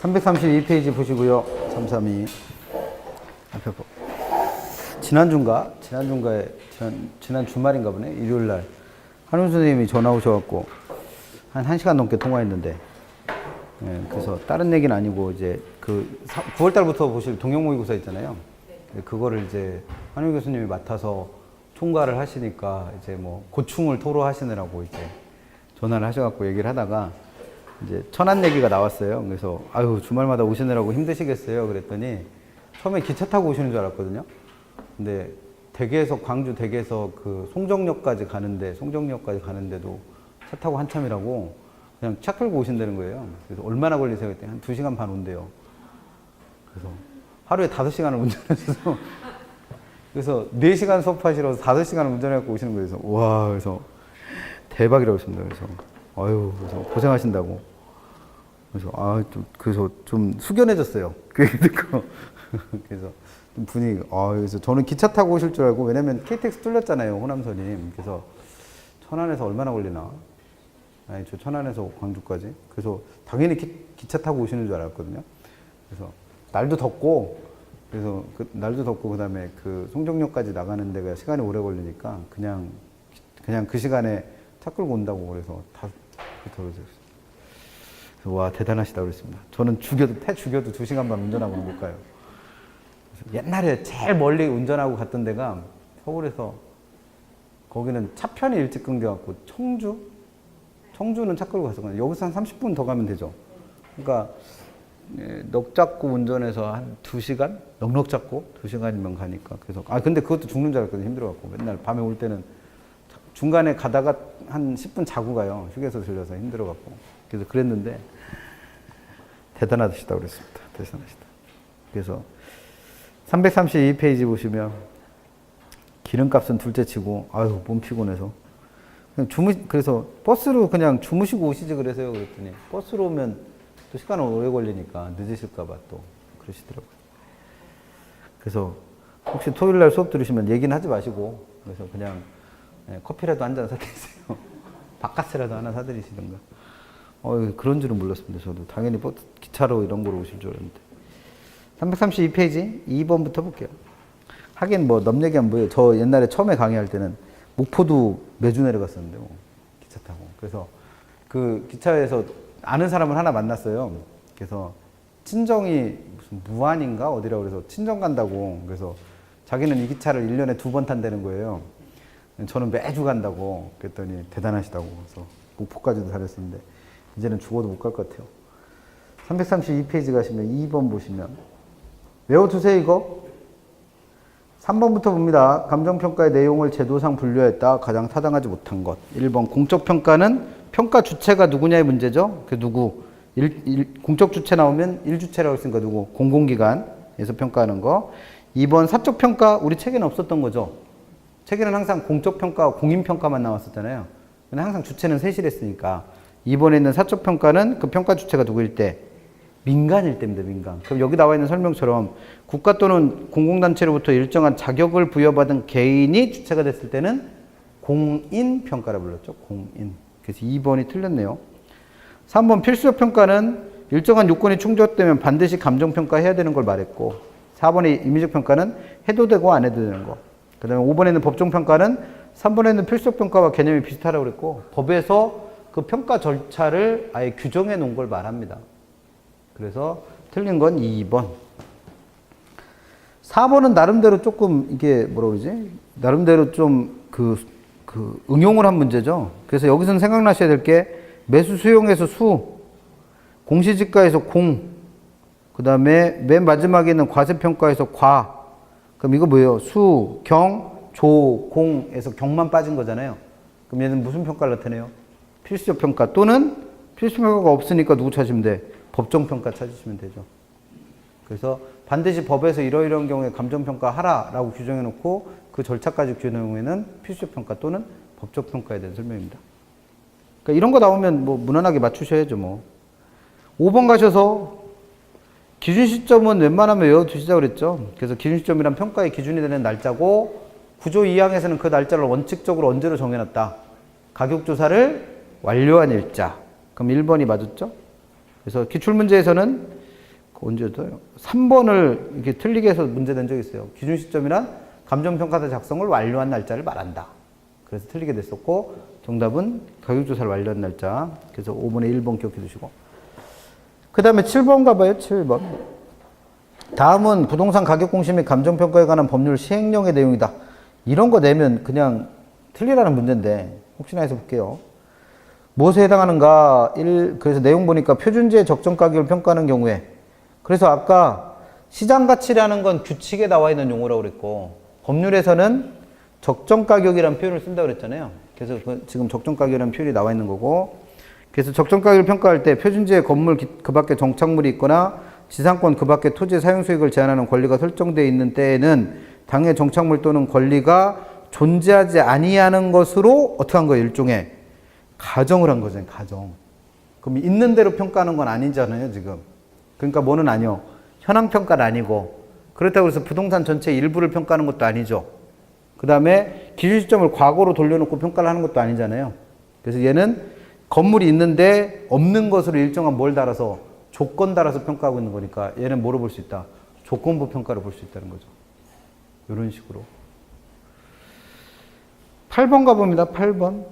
332페이지 보시고요. 332. 앞에 지난 주말인가 보네. 일요일 날. 한훈 선생님이 전화 오셔갖고, 한 1시간 넘게 통화했는데, 예, 그래서 다른 얘기는 아니고, 이제 9월 달부터 보실 동형 모의고사 있잖아요. 그거를 이제 한훈 교수님이 맡아서 총괄을 하시니까, 이제 뭐, 고충을 토로하시느라고 이제 전화를 하셔갖고 얘기를 하다가, 이제 천안 얘기가 나왔어요. 그래서 아유 주말마다 오시느라고 힘드시겠어요. 그랬더니 처음에 기차 타고 오시는 줄 알았거든요. 근데 광주 대게에서 그 송정역까지 가는데도 차 타고 한참이라고 그냥 차 끌고 오신다는 거예요. 그래서 얼마나 걸리세요? 그랬더니 한 2시간 반 온대요. 그래서 하루에 5시간을 운전하셔서 그래서 4시간 수업하시러 5시간을 운전해갖고 오시는 거예요. 그래서 와, 그래서 대박이라고 했습니다. 그래서 그래서 고생하신다고. 그래서 좀 숙연해졌어요. 그 얘기 듣고. 그래서 좀 분위기가, 그래서 저는 기차 타고 오실 줄 알고, 왜냐면 KTX 뚫렸잖아요, 호남선이. 그래서 천안에서 얼마나 걸리나? 아니, 저 천안에서 광주까지. 그래서 당연히 기차 타고 오시는 줄 알았거든요. 그래서 날도 덥고, 그 다음에 그 송정역까지 나가는 데가 시간이 오래 걸리니까 그냥 그 시간에 차 끌고 온다고 그래서 다 그러세요. 와, 대단하시다 그랬습니다. 저는 죽여도 2시간 반 운전하고는 못 가요. 옛날에 제일 멀리 운전하고 갔던 데가 서울에서, 거기는 차편이 일찍 끊겨갖고 청주는 차 끌고 갔었거든요. 여기서 한 30분 더 가면 되죠. 그러니까 넉 잡고 운전해서 한 2시간? 넉넉 잡고 2시간이면 가니까. 그래서 근데 그것도 죽는 줄 알았거든요. 힘들어갖고. 맨날 밤에 올 때는 중간에 가다가 한 10분 자고 가요. 휴게소 들려서 힘들어갖고. 그래서 그랬는데, 대단하시다 그랬습니다. 대단하시다. 그래서 332페이지 보시면, 기름값은 둘째 치고, 아유, 몸 피곤해서. 그래서 버스로 그냥 주무시고 오시지 그래서요. 그랬더니, 버스로 오면 또 시간은 오래 걸리니까 늦으실까봐 또 그러시더라고요. 그래서 혹시 토요일 날 수업 들으시면 얘기는 하지 마시고, 그래서 그냥 커피라도 한 잔 사드리세요. 바카스라도 하나 사드리시던가. 그런 줄은 몰랐습니다. 저도 당연히 기차로 이런 거로 오실 줄 알았는데. 332페이지 2번부터 볼게요. 하긴 뭐 넘 얘기하면 뭐예요. 저 옛날에 처음에 강의할 때는 목포도 매주 내려갔었는데 기차 타고. 그래서 그 기차에서 아는 사람을 하나 만났어요. 그래서 친정이 무슨 무안인가 어디라고 그래서 친정 간다고. 그래서 자기는 이 기차를 1년에 2번 탄다는 거예요. 저는 매주 간다고. 그랬더니 대단하시다고. 그래서 목포까지도 다녔었는데 이제는 죽어도 못 갈 것 같아요. 332페이지 가시면 2번 보시면 외워두세요 이거. 3번부터 봅니다. 감정평가의 내용을 제도상 분류했다. 가장 타당하지 못한 것. 1번 공적평가는 평가 주체가 누구냐의 문제죠. 그 누구. 공적 주체 나오면 1주체라고 했으니까 누구. 공공기관에서 평가하는 거. 2번 사적평가 우리 책에는 없었던 거죠. 책에는 항상 공적평가와 공인평가만 나왔었잖아요. 근데 항상 주체는 셋이랬으니까. 2번에 있는 사적평가는 그 평가 주체가 누구일 때? 민간일 때입니다. 민간. 그럼 여기 나와 있는 설명처럼 국가 또는 공공단체로부터 일정한 자격을 부여받은 개인이 주체가 됐을 때는 공인평가라 불렀죠. 공인. 그래서 2번이 틀렸네요. 3번 필수적 평가는 일정한 요건이 충족되면 반드시 감정평가해야 되는 걸 말했고 4번의 임의적 평가는 해도 되고 안 해도 되는 거. 그 다음에 5번에 있는 법정평가는 3번에 있는 필수적 평가와 개념이 비슷하다고 그랬고 법에서 그 평가 절차를 아예 규정해 놓은 걸 말합니다. 그래서 틀린 건 2번. 4번은 나름대로 조금 이게 뭐라 그러지? 나름대로 좀 응용을 한 문제죠. 그래서 여기서는 생각나셔야 될 게 매수 수용에서 수, 공시지가에서 공, 그 다음에 맨 마지막에 있는 과세평가에서 과. 그럼 이거 뭐예요? 수, 경, 조, 공에서 경만 빠진 거잖아요. 그럼 얘는 무슨 평가를 나타내요? 필수적 평가 또는 필수 평가가 없으니까 누구 찾으면 돼? 법정평가 찾으시면 되죠. 그래서 반드시 법에서 이러이러한 경우에 감정평가 하라라고 규정해놓고 그 절차까지 규정해놓으면 필수적 평가 또는 법적 평가에 대한 설명입니다. 그러니까 이런 거 나오면 뭐 무난하게 맞추셔야죠, 뭐. 5번 가셔서 기준 시점은 웬만하면 외워두시자고 그랬죠. 그래서 기준 시점이란 평가의 기준이 되는 날짜고 구조 2항에서는 그 날짜를 원칙적으로 언제로 정해놨다. 가격조사를 완료한 일자. 그럼 1번이 맞았죠. 그래서 기출문제에서는 언제였어요? 3번을 이렇게 틀리게 해서 문제 낸 적이 있어요. 기준 시점이란 감정평가서 작성을 완료한 날짜를 말한다. 그래서 틀리게 됐었고, 정답은 가격조사를 완료한 날짜. 그래서 5번에 1번 기억해 두시고. 그 다음에 7번 가봐요, 7번. 다음은 부동산 가격 공시 및 감정평가에 관한 법률 시행령의 내용이다. 이런 거 내면 그냥 틀리라는 문제인데, 혹시나 해서 볼게요. 무엇에 해당하는가? 그래서 내용 보니까 표준지의 적정 가격을 평가하는 경우에, 그래서 아까 시장 가치라는 건 규칙에 나와 있는 용어라고 그랬고, 법률에서는 적정 가격이라는 표현을 쓴다고 그랬잖아요. 그래서 지금 적정 가격이라는 표현이 나와 있는 거고, 그래서 적정 가격을 평가할 때 표준지의 건물 그 밖에 정착물이 있거나 지상권 그 밖에 토지 사용 수익을 제한하는 권리가 설정되어 있는 때에는 당해 정착물 또는 권리가 존재하지 아니하는 것으로 어떻게 한 거예요? 일종의 가정을 한 거잖아요. 가정. 그럼 있는 대로 평가하는 건 아니잖아요, 지금. 그러니까 뭐는 아니요. 현황 평가는 아니고, 그렇다고 해서 부동산 전체 일부를 평가하는 것도 아니죠. 그 다음에 기준 시점을 과거로 돌려놓고 평가를 하는 것도 아니잖아요. 그래서 얘는 건물이 있는데 없는 것으로 일정한 뭘 달아서 조건 달아서 평가하고 있는 거니까 얘는 뭐로 볼 수 있다? 조건부 평가로 볼 수 있다는 거죠. 이런 식으로. 8번 가봅니다. 8번.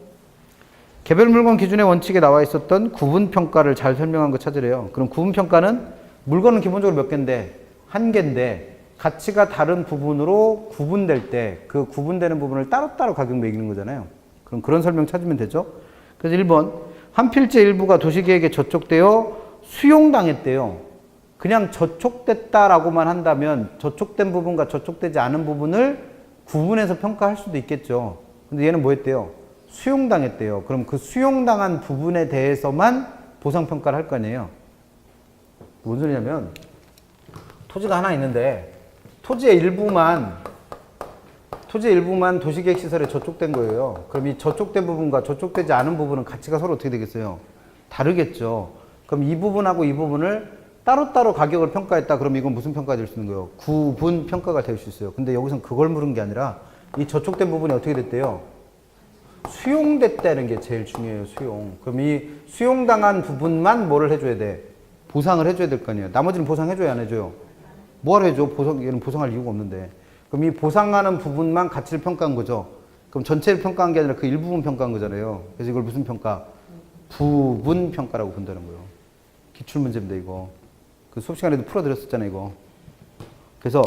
개별 물건 기준의 원칙에 나와 있었던 구분평가를 잘 설명한 거 찾으래요. 그럼 구분평가는 물건은 기본적으로 몇 개인데? 한 개인데 가치가 다른 부분으로 구분될 때 그 구분되는 부분을 따로따로 가격 매기는 거잖아요. 그럼 그런 설명 찾으면 되죠. 그래서 1번. 한 필지 일부가 도시계획에 저촉되어 수용당했대요. 그냥 저촉됐다라고만 한다면 저촉된 부분과 저촉되지 않은 부분을 구분해서 평가할 수도 있겠죠. 근데 얘는 뭐 했대요? 수용당했대요. 그럼 그 수용당한 부분에 대해서만 보상평가를 할 거 아니에요. 뭔 소리냐면 토지가 하나 있는데 토지의 일부만 도시계획시설에 저촉된 거예요. 그럼 이 저촉된 부분과 저촉되지 않은 부분은 가치가 서로 어떻게 되겠어요? 다르겠죠. 그럼 이 부분하고 이 부분을 따로따로 가격을 평가했다. 그럼 이건 무슨 평가가 될 수 있는 거예요? 구분 평가가 될 수 있어요. 근데 여기선 그걸 물은 게 아니라 이 저촉된 부분이 어떻게 됐대요? 수용됐다는 게 제일 중요해요. 수용. 그럼 이 수용당한 부분만 뭐를 해줘야 돼? 보상을 해줘야 될 거 아니에요. 나머지는 보상해줘야 안 해줘요? 뭐하러 해줘? 얘는 보상할 이유가 없는데. 그럼 이 보상하는 부분만 가치를 평가한 거죠. 그럼 전체를 평가한 게 아니라 그 일부분 평가한 거잖아요. 그래서 이걸 무슨 평가? 부분 평가라고 본다는 거예요. 기출문제인데 이거. 그 수업 시간에도 풀어드렸었잖아요, 이거. 그래서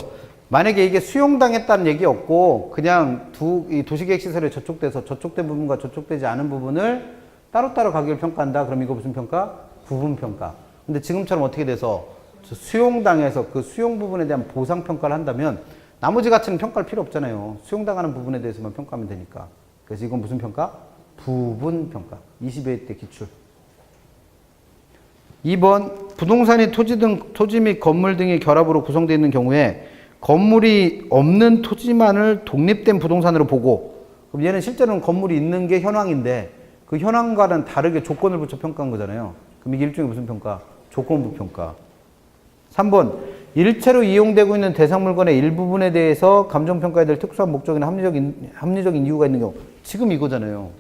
만약에 이게 수용당했다는 얘기 없고 그냥 이 도시계획시설에 저촉돼서 저촉된 부분과 저촉되지 않은 부분을 따로따로 가격을 평가한다. 그럼 이거 무슨 평가? 부분평가. 근데 지금처럼 어떻게 돼서 수용당해서 그 수용 부분에 대한 보상평가를 한다면 나머지 가치는 평가할 필요 없잖아요. 수용당하는 부분에 대해서만 평가하면 되니까. 그래서 이건 무슨 평가? 부분평가. 22회 때 기출. 2번 부동산이 토지 및 건물 등의 결합으로 구성되어 있는 경우에 건물이 없는 토지만을 독립된 부동산으로 보고, 그럼 얘는 실제로는 건물이 있는 게 현황인데 그 현황과는 다르게 조건을 붙여 평가한 거잖아요. 그럼 이게 일종의 무슨 평가? 조건부 평가. 3번 일체로 이용되고 있는 대상 물건의 일부분에 대해서 감정평가해야 될 특수한 목적이나 합리적인 이유가 있는 경우. 지금 이거잖아요.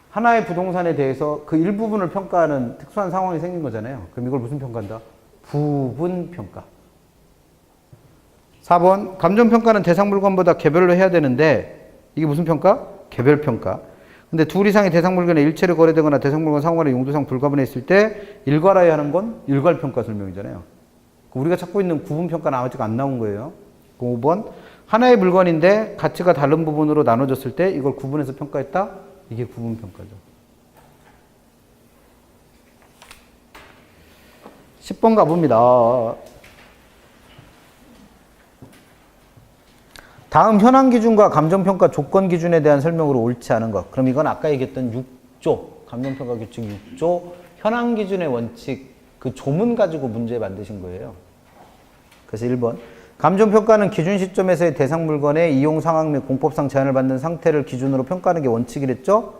하나의 부동산에 대해서 그 일부분을 평가하는 특수한 상황이 생긴 거잖아요. 그럼 이걸 무슨 평가한다? 부분평가. 4번 감정평가는 대상 물건보다 개별로 해야 되는데 이게 무슨 평가? 개별평가. 근데 둘 이상의 대상 물건에 일체로 거래되거나 대상 물건 상호간의 용도상 불가분해 있을 때 일괄하여야 하는 건 일괄평가 설명이잖아요. 우리가 찾고 있는 구분평가는 아직 안 나온 거예요. 5번 하나의 물건인데 가치가 다른 부분으로 나눠졌을 때 이걸 구분해서 평가했다? 이게 구분평가죠. 10번 가봅니다. 다음 현황 기준과 감정평가 조건 기준에 대한 설명으로 옳지 않은 것. 그럼 이건 아까 얘기했던 6조, 감정평가 규칙 6조, 현황 기준의 원칙, 그 조문 가지고 문제 만드신 거예요. 그래서 1번. 감정평가는 기준 시점에서의 대상 물건의 이용 상황 및 공법상 제한을 받는 상태를 기준으로 평가하는 게 원칙이랬죠?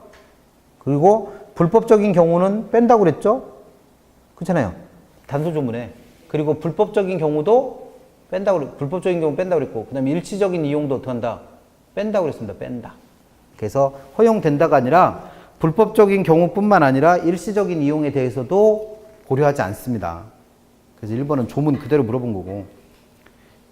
그리고 불법적인 경우는 뺀다고 그랬죠? 그렇잖아요. 단서 조문에. 그리고 불법적인 경우도 불법적인 경우 뺀다고 그랬고, 그 다음에 일시적인 이용도 어떻게 한다? 뺀다고 그랬습니다. 뺀다. 그래서 허용된다가 아니라 불법적인 경우뿐만 아니라 일시적인 이용에 대해서도 고려하지 않습니다. 그래서 1번은 조문 그대로 물어본 거고.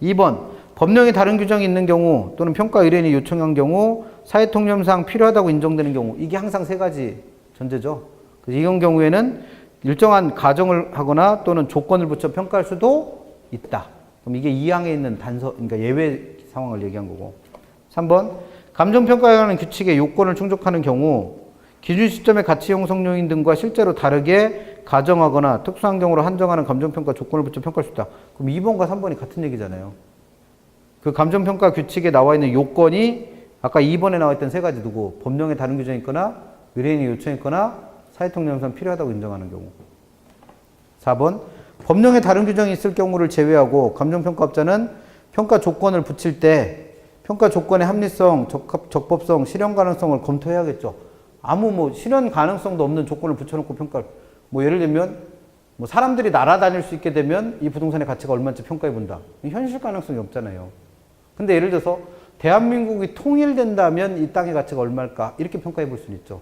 2번, 법령에 다른 규정이 있는 경우 또는 평가 의뢰인이 요청한 경우 사회통념상 필요하다고 인정되는 경우, 이게 항상 세 가지 전제죠. 그래서 이런 경우에는 일정한 가정을 하거나 또는 조건을 붙여 평가할 수도 있다. 그럼 이게 2항에 있는 그러니까 예외 상황을 얘기한 거고. 3번, 감정평가에 관한 규칙의 요건을 충족하는 경우 기준 시점의 가치 형성 요인 등과 실제로 다르게 가정하거나 특수한 경우로 한정하는 감정평가 조건을 붙여 평가할 수 있다. 그럼 2번과 3번이 같은 얘기잖아요. 그 감정평가 규칙에 나와 있는 요건이 아까 2번에 나와 있던 세 가지 누구? 법령에 다른 규정이 있거나 의뢰인이 요청했거나 사회통념상 필요하다고 인정하는 경우. 4번, 법령에 다른 규정이 있을 경우를 제외하고 감정평가업자는 평가 조건을 붙일 때 평가 조건의 합리성, 적법성, 실현 가능성을 검토해야겠죠. 아무 실현 가능성도 없는 조건을 붙여놓고 평가를, 예를 들면 사람들이 날아다닐 수 있게 되면 이 부동산의 가치가 얼마인지 평가해 본다. 현실 가능성이 없잖아요. 근데 예를 들어서 대한민국이 통일된다면 이 땅의 가치가 얼마일까? 이렇게 평가해 볼 수는 있죠.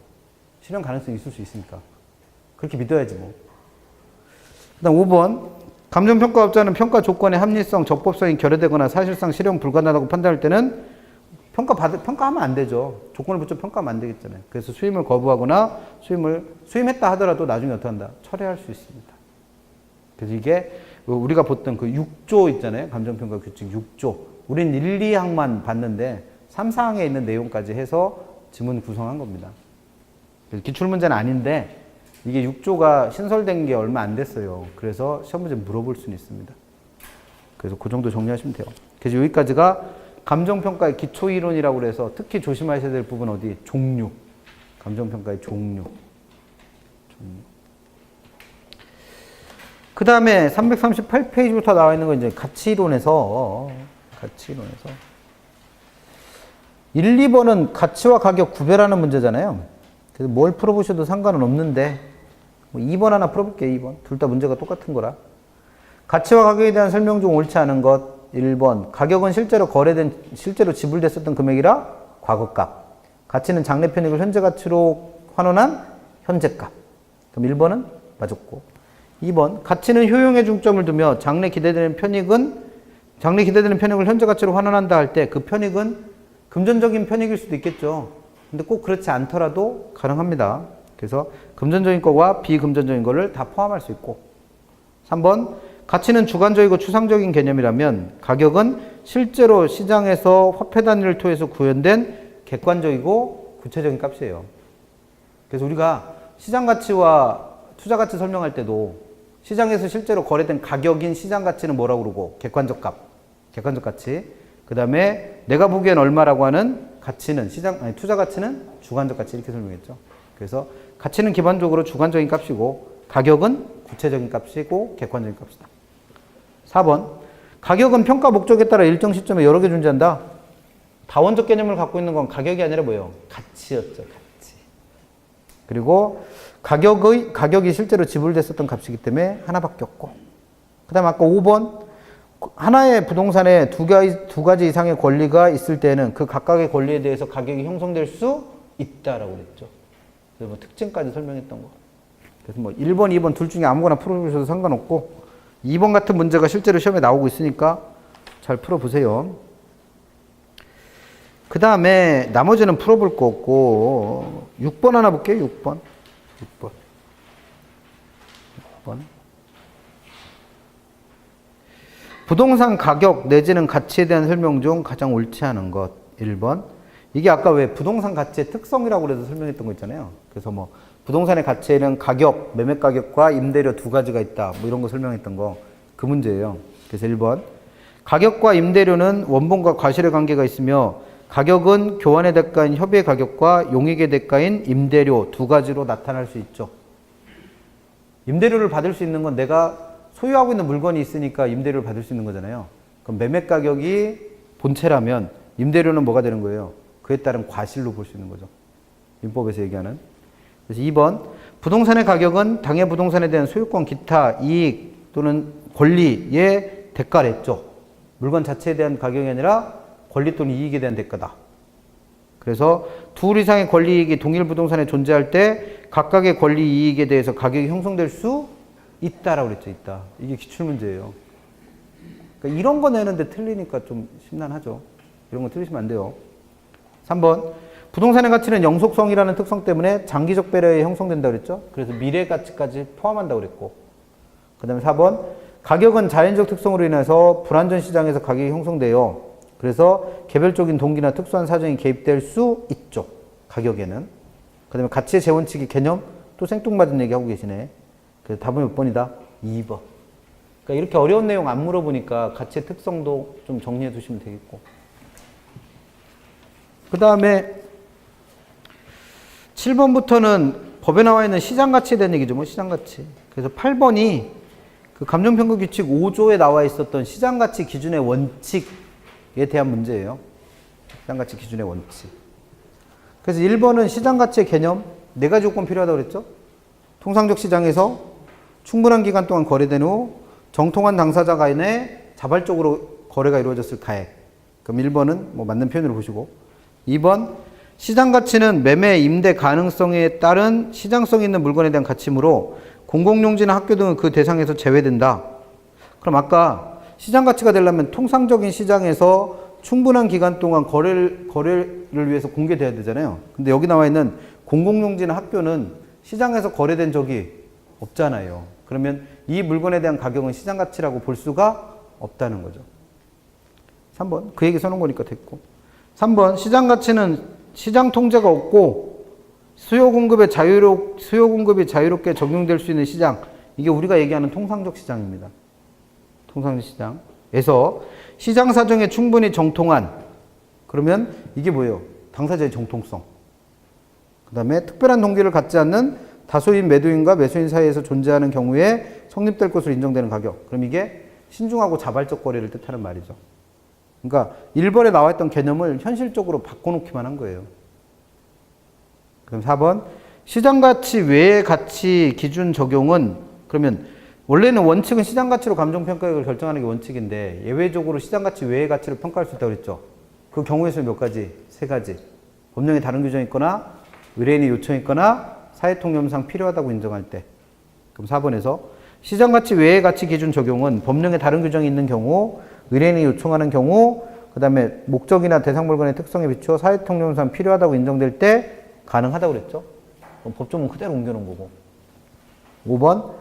실현 가능성이 있을 수 있으니까. 그렇게 믿어야지 뭐. 그 다음 5번. 감정평가업자는 평가 조건의 합리성, 적법성이 결여되거나 사실상 실현 불가능하다고 판단할 때는 평가하면 안 되죠. 조건을 붙여 평가하면 안 되겠잖아요. 그래서 수임을 거부하거나 수임했다 하더라도 나중에 어떻게 한다? 철회할 수 있습니다. 그래서 이게 우리가 봤던 그 6조 있잖아요. 감정평가 규칙 6조. 우린 1, 2항만 봤는데 3, 4항에 있는 내용까지 해서 지문 구성한 겁니다. 기출문제는 아닌데 이게 6조가 신설된 게 얼마 안 됐어요. 그래서 시험 문제 물어볼 수는 있습니다. 그래서 그 정도 정리하시면 돼요. 그래서 여기까지가 감정평가의 기초이론이라고 그래서 특히 조심하셔야 될 부분 어디? 종류. 감정평가의 종류. 그 다음에 338페이지부터 나와 있는 건 이제 가치이론에서 1, 2번은 가치와 가격 구별하는 문제잖아요. 그래서 뭘 풀어보셔도 상관은 없는데 2번 하나 풀어볼게요. 2번. 둘 다 문제가 똑같은 거라. 가치와 가격에 대한 설명 중 옳지 않은 것. 1번. 가격은 실제로 지불됐었던 금액이라 과거값. 가치는 장래 편익을 현재 가치로 환원한 현재값. 그럼 1번은 맞았고. 2번. 가치는 효용에 중점을 두며 장래 기대되는 편익을 현재 가치로 환원한다 할 때 그 편익은 금전적인 편익일 수도 있겠죠. 근데 꼭 그렇지 않더라도 가능합니다. 그래서 금전적인 거와 비금전적인 거를 다 포함할 수 있고. 3번. 가치는 주관적이고 추상적인 개념이라면 가격은 실제로 시장에서 화폐 단위를 통해서 구현된 객관적이고 구체적인 값이에요. 그래서 우리가 시장 가치와 투자 가치 설명할 때도 시장에서 실제로 거래된 가격인 시장 가치는 뭐라고 그러고 객관적 값, 객관적 가치. 그 다음에 내가 보기엔 얼마라고 하는 가치는 투자 가치는 주관적 가치 이렇게 설명했죠. 그래서 가치는 기본적으로 주관적인 값이고 가격은 구체적인 값이고 객관적인 값이다. 4번. 가격은 평가 목적에 따라 일정 시점에 여러 개 존재한다. 다원적 개념을 갖고 있는 건 가격이 아니라 뭐예요? 가치였죠. 가치. 그리고 가격이 실제로 지불됐었던 값이기 때문에 하나밖에 없고. 그 다음에 아까 5번. 하나의 부동산에 두 가지 이상의 권리가 있을 때는 그 각각의 권리에 대해서 가격이 형성될 수 있다라고 그랬죠. 그래서 특징까지 설명했던 거. 그래서 1번, 2번 둘 중에 아무거나 풀어보셔도 상관없고 2번 같은 문제가 실제로 시험에 나오고 있으니까 잘 풀어보세요. 그 다음에 나머지는 풀어볼 거 없고 6번 하나 볼게요. 6번. 부동산 가격 내지는 가치에 대한 설명 중 가장 옳지 않은 것. 1번. 이게 아까 왜 부동산 가치의 특성이라고 그래서 설명했던 거 있잖아요. 그래서 부동산의 가치에는 가격, 매매 가격과 임대료 두 가지가 있다. 이런 거 설명했던 거. 그 문제예요. 그래서 1번. 가격과 임대료는 원본과 과실의 관계가 있으며 가격은 교환의 대가인 협의의 가격과 용익의 대가인 임대료 두 가지로 나타날 수 있죠. 임대료를 받을 수 있는 건 내가 소유하고 있는 물건이 있으니까 임대료를 받을 수 있는 거잖아요. 그럼 매매 가격이 본체라면 임대료는 뭐가 되는 거예요? 그에 따른 과실로 볼 수 있는 거죠. 민법에서 얘기하는. 그래서 2번. 부동산의 가격은 당해 부동산에 대한 소유권, 기타, 이익 또는 권리의 대가랬죠. 물건 자체에 대한 가격이 아니라 권리 또는 이익에 대한 대가다. 그래서 둘 이상의 권리 이익이 동일 부동산에 존재할 때 각각의 권리 이익에 대해서 가격이 형성될 수 있다라고 그랬죠. 있다. 이게 기출문제예요. 그러니까 이런 거 내는데 틀리니까 좀 심란하죠. 이런 거 틀리시면 안 돼요. 3번. 부동산의 가치는 영속성이라는 특성 때문에 장기적 배려에 형성된다고 그랬죠. 그래서 미래 가치까지 포함한다고 그랬고. 그 다음에 4번. 가격은 자연적 특성으로 인해서 불안전 시장에서 가격이 형성돼요. 그래서 개별적인 동기나 특수한 사정이 개입될 수 있죠. 가격에는. 그 다음에 가치의 재원칙의 개념 또 생뚱맞은 얘기 하고 계시네. 그래서 답은 몇 번이다? 2번. 그러니까 이렇게 어려운 내용 안 물어보니까 가치의 특성도 좀 정리해 두시면 되겠고. 그 다음에 7번부터는 법에 나와 있는 시장가치에 대한 얘기죠. 뭐 시장가치. 그래서 8번이 그 감정평가규칙 5조에 나와 있었던 시장가치 기준의 원칙에 대한 문제예요. 시장가치 기준의 원칙. 그래서 1번은 시장가치의 개념, 4가지 조건 필요하다고 그랬죠. 통상적 시장에서 충분한 기간 동안 거래된 후 정통한 당사자 간에 자발적으로 거래가 이루어졌을 가액. 그럼 1번은 뭐 맞는 표현으로 보시고. 2번, 시장 가치는 매매, 임대 가능성에 따른 시장성 있는 물건에 대한 가치이므로 공공용지나 학교 등은 그 대상에서 제외된다. 그럼 아까 시장 가치가 되려면 통상적인 시장에서 충분한 기간 동안 거래를 위해서 공개돼야 되잖아요. 근데 여기 나와 있는 공공용지나 학교는 시장에서 거래된 적이 없잖아요. 그러면 이 물건에 대한 가격은 시장 가치라고 볼 수가 없다는 거죠. 3번, 그 얘기 써놓은 거니까 됐고. 3번, 시장 가치는 시장 통제가 없고 수요 공급이 자유롭게 적용될 수 있는 시장. 이게 우리가 얘기하는 통상적 시장입니다. 통상적 시장에서 시장 사정에 충분히 정통한, 그러면 이게 뭐예요? 당사자의 정통성. 그 다음에 특별한 동기를 갖지 않는 다수인 매도인과 매수인 사이에서 존재하는 경우에 성립될 것으로 인정되는 가격. 그럼 이게 신중하고 자발적 거래를 뜻하는 말이죠. 그러니까 1번에 나와 있던 개념을 현실적으로 바꿔놓기만 한 거예요. 그럼 4번. 시장가치 외의 가치 기준 적용은, 그러면 원래는 원칙은 시장가치로 감정평가액을 결정하는 게 원칙인데 예외적으로 시장가치 외의 가치를 평가할 수 있다고 그랬죠. 그 경우의 수는 몇 가지? 3가지. 법령에 다른 규정이 있거나 의뢰인이 요청이 있거나 사회통념상 필요하다고 인정할 때. 그럼 4번에서 시장가치 외의 가치 기준 적용은 법령에 다른 규정이 있는 경우, 의뢰인이 요청하는 경우, 그 다음에 목적이나 대상 물건의 특성에 비추어 사회통념상 필요하다고 인정될 때 가능하다고 그랬죠. 법조문 그대로 옮겨놓은 거고. 5번.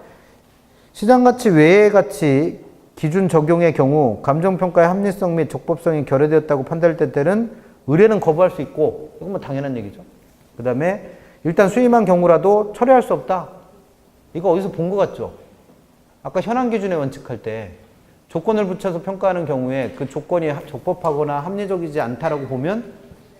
시장가치 외의 가치 기준 적용의 경우 감정평가의 합리성 및 적법성이 결여되었다고 판단될 때는 의뢰는 거부할 수 있고, 이건 뭐 당연한 얘기죠. 그 다음에 일단 수임한 경우라도 철회할 수 없다. 이거 어디서 본 것 같죠? 아까 현황 기준의 원칙할 때 조건을 붙여서 평가하는 경우에 그 조건이 적법하거나 합리적이지 않다라고 보면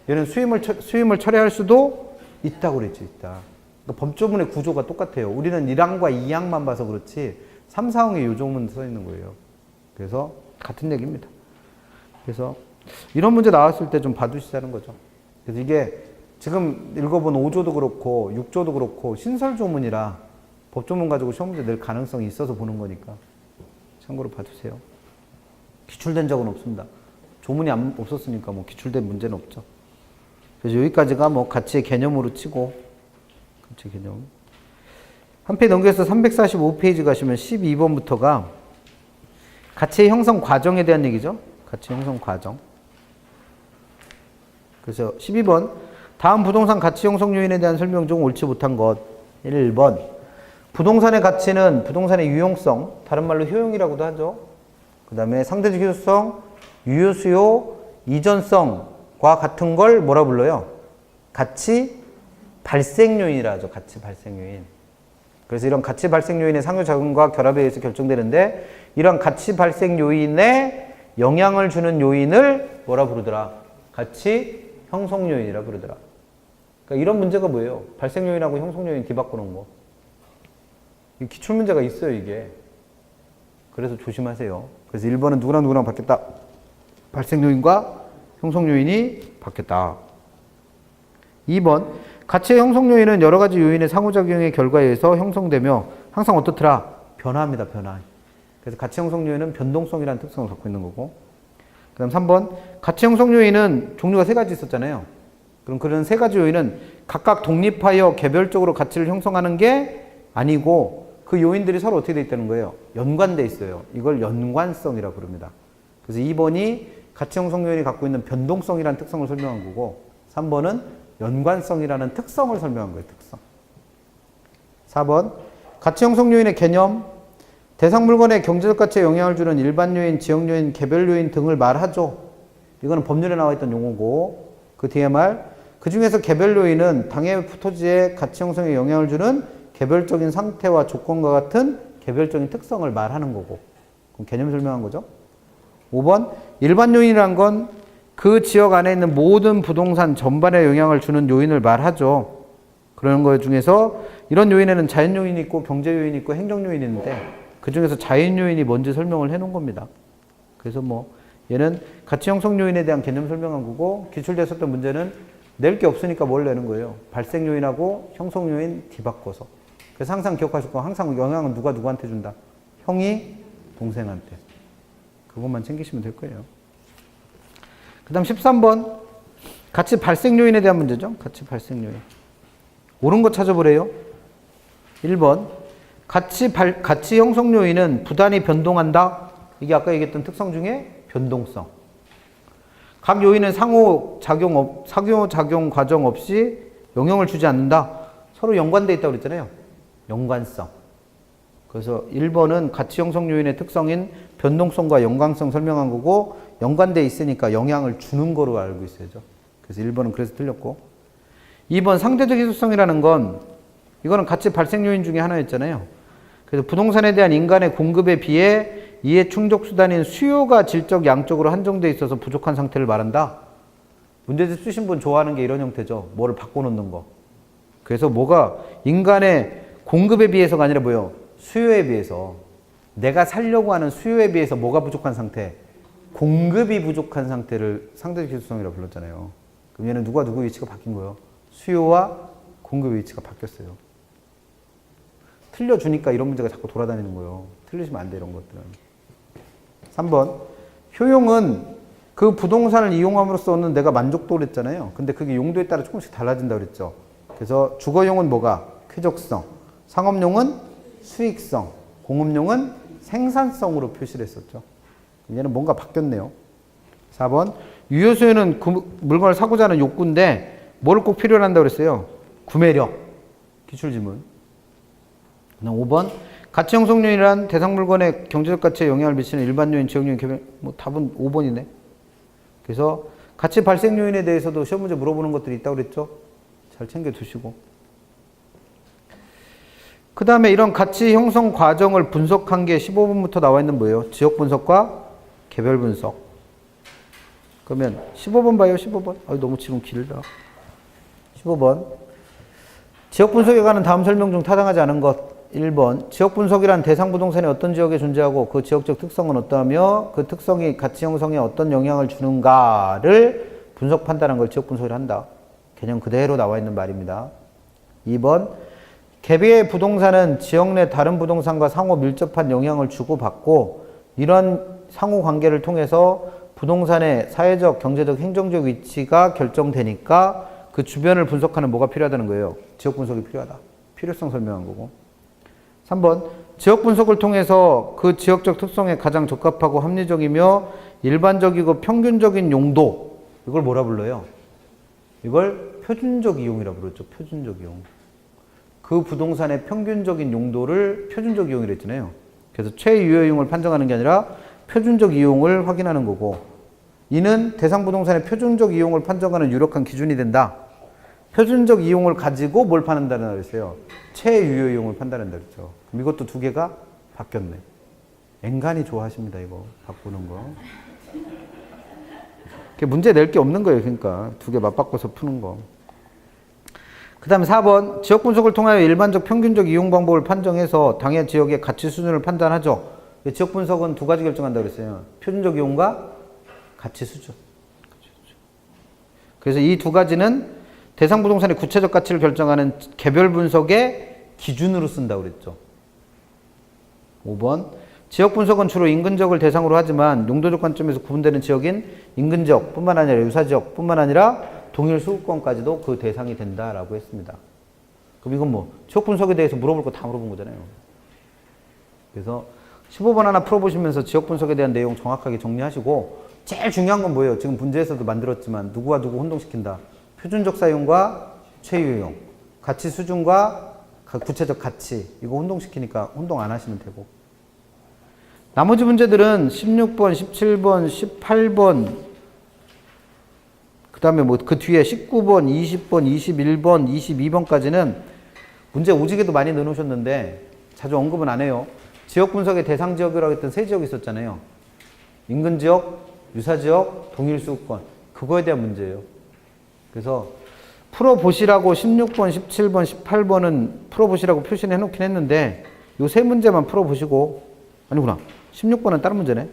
얘는 수임을 철회할 수도 있다고 그랬죠. 있다. 그러니까 법조문의 구조가 똑같아요. 우리는 1항과 2항만 봐서 그렇지 3, 4항에 요조문 써 있는 거예요. 그래서 같은 얘기입니다. 그래서 이런 문제 나왔을 때 좀 봐두시자는 거죠. 그래서 이게 지금 읽어본 5조도 그렇고 6조도 그렇고 신설조문이라 법조문 가지고 시험 문제 낼 가능성이 있어서 보는 거니까 참고로 봐두세요. 기출된 적은 없습니다. 조문이 없었으니까 뭐 기출된 문제는 없죠. 그래서 여기까지가 뭐 가치의 개념으로 치고, 가치 개념. 한 페이지 넘겨서 345페이지 가시면 12번부터가 가치의 형성 과정에 대한 얘기죠. 가치 형성 과정. 그래서 12번. 다음 부동산 가치 형성 요인에 대한 설명 중 옳지 못한 것. 1번. 부동산의 가치는 부동산의 유용성, 다른 말로 효용이라고도 하죠. 그 다음에 상대적 효율성, 유효수요, 이전성과 같은 걸 뭐라 불러요? 가치 발생 요인이라 하죠. 가치 발생 요인. 그래서 이런 가치 발생 요인의 상호작용과 결합에 의해서 결정되는데, 이런 가치 발생 요인에 영향을 주는 요인을 뭐라 부르더라? 가치 형성 요인이라 부르더라. 그러니까 이런 문제가 뭐예요? 발생 요인하고 형성 요인 뒤바꿔 놓은 거. 기출 문제가 있어요, 이게. 그래서 조심하세요. 그래서 1번은 누구랑 바뀌었다. 발생 요인과 형성 요인이 바뀌었다. 2번. 가치의 형성 요인은 여러 가지 요인의 상호작용의 결과에 의해서 형성되며 항상 어떻더라? 변화합니다, 변화. 그래서 가치 형성 요인은 변동성이라는 특성을 갖고 있는 거고. 그 다음 3번. 가치 형성 요인은 종류가 3가지 있었잖아요. 그럼 그런 3가지 요인은 각각 독립하여 개별적으로 가치를 형성하는 게 아니고 그 요인들이 서로 어떻게 돼 있다는 거예요? 연관돼 있어요. 이걸 연관성이라고 부릅니다. 그래서 2번이 가치 형성 요인이 갖고 있는 변동성이라는 특성을 설명한 거고 3번은 연관성이라는 특성을 설명한 거예요. 특성. 4번 가치 형성 요인의 개념 대상 물건의 경제적 가치에 영향을 주는 일반 요인, 지역 요인, 개별 요인 등을 말하죠. 이거는 법률에 나와 있던 용어고 그 뒤에 그 중에서 개별 요인은 당해 토지의 가치 형성에 영향을 주는 개별적인 상태와 조건과 같은 개별적인 특성을 말하는 거고 그럼 개념 설명한 거죠. 5번 일반 요인이란 건 그 지역 안에 있는 모든 부동산 전반에 영향을 주는 요인을 말하죠. 그런 것 중에서 이런 요인에는 자연 요인이 있고 경제 요인이 있고 행정 요인이 있는데 그 중에서 자연 요인이 뭔지 설명을 해 놓은 겁니다. 그래서 뭐 얘는 가치 형성 요인에 대한 개념 설명한 거고 기출됐었던 문제는 낼 게 없으니까 뭘 내는 거예요. 발생 요인하고 형성 요인 뒤바꿔서. 그래서 항상 기억하실 거 항상 영향은 누가 누구한테 준다. 형이 동생한테. 그것만 챙기시면 될 거예요. 그 다음 13번 가치 발생 요인에 대한 문제죠. 가치 발생 요인. 옳은 거 찾아보래요. 1번 가치 형성 요인은 부단히 변동한다. 이게 아까 얘기했던 특성 중에 변동성. 각 요인은 상호작용 과정 없이 영향을 주지 않는다. 서로 연관되어 있다고 그랬잖아요. 연관성. 그래서 1번은 가치 형성 요인의 특성인 변동성과 연관성 설명한 거고 연관되어 있으니까 영향을 주는 거로 알고 있어야죠. 그래서 1번은 그래서 틀렸고 2번 상대적 희소성이라는 건 이거는 가치 발생 요인 중에 하나였잖아요. 그래서 부동산에 대한 인간의 공급에 비해 이해 충족 수단인 수요가 질적 양적으로 한정되어 있어서 부족한 상태를 말한다. 문제집 쓰신 분 좋아하는 게 이런 형태죠. 뭐를 바꿔놓는 거. 그래서 뭐가 인간의 공급에 비해서가 아니라 뭐예요? 수요에 비해서. 내가 살려고 하는 수요에 비해서 뭐가 부족한 상태? 공급이 부족한 상태를 상대적 희소성이라고 불렀잖아요. 그럼 얘는 누구 위치가 바뀐 거예요? 수요와 공급의 위치가 바뀌었어요. 틀려주니까 이런 문제가 자꾸 돌아다니는 거예요. 틀리시면 안 돼, 이런 것들은. 3번. 효용은 그 부동산을 이용함으로써는 내가 만족도를 했잖아요. 근데 그게 용도에 따라 조금씩 달라진다고 그랬죠. 그래서 주거용은 뭐가? 쾌적성. 상업용은 수익성. 공업용은 생산성으로 표시를 했었죠. 얘는 뭔가 바뀌었네요. 4번. 유효수요는 그 물건을 사고자 하는 욕구인데 뭐를 꼭 필요로 한다고 그랬어요? 구매력. 기출지문. 5번. 가치 형성 요인이란 대상 물건의 경제적 가치에 영향을 미치는 일반 요인, 지역 요인, 개별, 답은 5번이네. 그래서 가치 발생 요인에 대해서도 시험 문제 물어보는 것들이 있다고 그랬죠? 잘 챙겨 두시고. 그 다음에 이런 가치 형성 과정을 분석한 게 15번부터 나와 있는 뭐예요? 지역 분석과 개별 분석. 그러면 15번 봐요, 15번. 너무 지금 길다. 15번. 지역 분석에 관한 다음 설명 중 타당하지 않은 것. 1번. 지역 분석이란 대상 부동산이 어떤 지역에 존재하고 그 지역적 특성은 어떠하며 그 특성이 가치 형성에 어떤 영향을 주는가를 분석 판단한 걸 지역 분석을 한다. 개념 그대로 나와 있는 말입니다. 2번. 개별 부동산은 지역 내 다른 부동산과 상호 밀접한 영향을 주고받고 이런 상호 관계를 통해서 부동산의 사회적, 경제적, 행정적 위치가 결정되니까 그 주변을 분석하는 뭐가 필요하다는 거예요. 지역 분석이 필요하다. 필요성 설명한 거고. 3번. 지역 분석을 통해서 그 지역적 특성에 가장 적합하고 합리적이며 일반적이고 평균적인 용도. 이걸 뭐라 불러요? 이걸 표준적 이용이라고 부르죠. 표준적 이용. 그 부동산의 평균적인 용도를 표준적 이용이라 했잖아요. 그래서 최유효용을 판정하는 게 아니라 표준적 이용을 확인하는 거고 이는 대상 부동산의 표준적 이용을 판정하는 유력한 기준이 된다. 표준적 이용을 가지고 뭘 판단한다고 그랬어요? 최유효용을 판단한다고 그랬죠. 그럼 이것도 두 개가 바뀌었네. 앵간히 좋아하십니다. 이거 바꾸는 거. 문제 낼 게 없는 거예요. 그러니까 두 개 맞바꿔서 푸는 거. 그 다음에 4번. 지역 분석을 통하여 일반적 평균적 이용 방법을 판정해서 당해 지역의 가치 수준을 판단하죠. 지역 분석은 두 가지 결정한다고 그랬어요. 표준적 이용과 가치 수준. 그래서 이 두 가지는 대상 부동산의 구체적 가치를 결정하는 개별 분석의 기준으로 쓴다고 그랬죠. 5번. 지역 분석은 주로 인근적을 대상으로 하지만 용도적 관점에서 구분되는 지역인 인근적 뿐만 아니라 유사지역 뿐만 아니라 동일 수급권까지도 그 대상이 된다라고 했습니다. 그럼 이건 뭐 지역 분석에 대해서 물어볼 거 다 물어본 거잖아요. 그래서 15번 하나 풀어보시면서 지역 분석에 대한 내용 정확하게 정리하시고 제일 중요한 건 뭐예요? 지금 문제에서도 만들었지만 누구와 누구 혼동시킨다. 표준적 사용과 최유용, 가치 수준과 구체적 가치 이거 혼동시키니까 혼동 안 하시면 되고 나머지 문제들은 16번, 17번, 18번 그 다음에 뭐 그 뒤에 19번, 20번, 21번, 22번까지는 문제 오지게도 많이 넣어놓으셨는데 자주 언급은 안 해요. 지역 분석의 대상 지역이라고 했던 세 지역이 있었잖아요. 인근 지역, 유사 지역, 동일 수급권. 그거에 대한 문제예요. 그래서 풀어보시라고 16번, 17번, 18번은 풀어보시라고 표시를 해놓긴 했는데 요 세 문제만 풀어보시고 아니구나. 16번은 다른 문제네.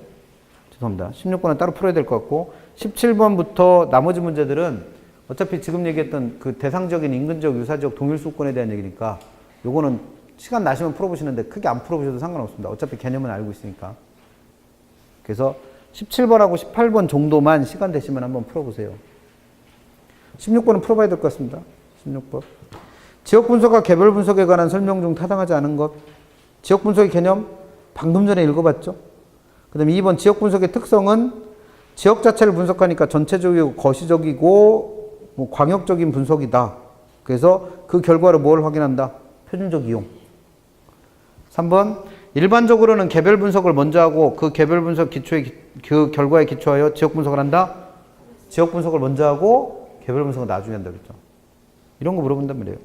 죄송합니다. 16번은 따로 풀어야 될 것 같고 17번부터 나머지 문제들은 어차피 지금 얘기했던 그 대상적인 인근적, 유사적, 동일수권에 대한 얘기니까 요거는 시간 나시면 풀어보시는데 크게 안 풀어보셔도 상관없습니다. 어차피 개념은 알고 있으니까. 그래서 17번하고 18번 정도만 시간 되시면 한번 풀어보세요. 16번은 풀어봐야 될 것 같습니다. 16번. 지역 분석과 개별 분석에 관한 설명 중 타당하지 않은 것. 지역 분석의 개념 방금 전에 읽어봤죠. 그 다음에 2번 지역 분석의 특성은 지역 자체를 분석하니까 전체적이고 거시적이고 뭐 광역적인 분석이다. 그래서 그 결과로 뭘 확인한다? 표준적 이용. 3번 일반적으로는 개별 분석을 먼저 하고 그 개별 분석 기초에 그 결과에 기초하여 지역 분석을 한다. 지역 분석을 먼저 하고 개별 분석을 나중에 한다 그랬죠. 이런 거 물어본단 말이에요.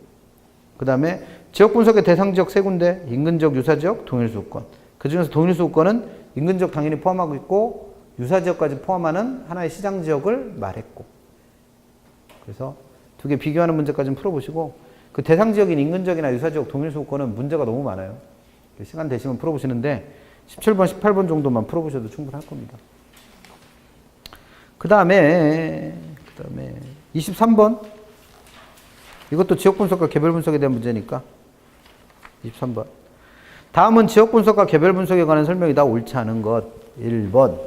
그 다음에 지역 분석의 대상 지역 세 군데 인근지역, 유사지역, 동일수급권. 그 중에서 동일수급권은 인근지역 당연히 포함하고 있고 유사지역까지 포함하는 하나의 시장지역을 말했고 그래서 두 개 비교하는 문제까지는 풀어보시고 그 대상지역인 인근지역이나 유사지역, 동일수급권은 문제가 너무 많아요. 시간 되시면 풀어보시는데 17번, 18번 정도만 풀어보셔도 충분할 겁니다. 그 다음에 23번 이것도 지역 분석과 개별 분석에 대한 문제니까 23번 다음은 지역 분석과 개별 분석에 관한 설명이다. 옳지 않은 것 1번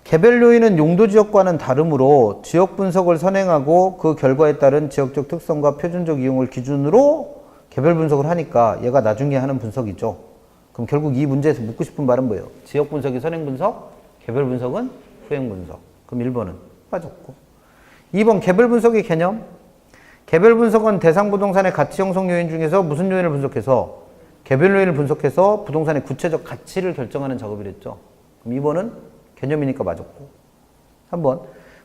개별 요인은 용도 지역과는 다르므로 지역 분석을 선행하고 그 결과에 따른 지역적 특성과 표준적 이용을 기준으로 개별 분석을 하니까 얘가 나중에 하는 분석이죠. 그럼 결국 이 문제에서 묻고 싶은 말은 뭐예요? 지역 분석이 선행 분석, 개별 분석은 후행 분석. 그럼 1번은 빠졌고 2번 개별 분석의 개념 개별 분석은 대상 부동산의 가치 형성 요인 중에서 무슨 요인을 분석해서 개별 요인을 분석해서 부동산의 구체적 가치를 결정하는 작업이랬죠. 그럼 2번은 개념이니까 맞았고 3번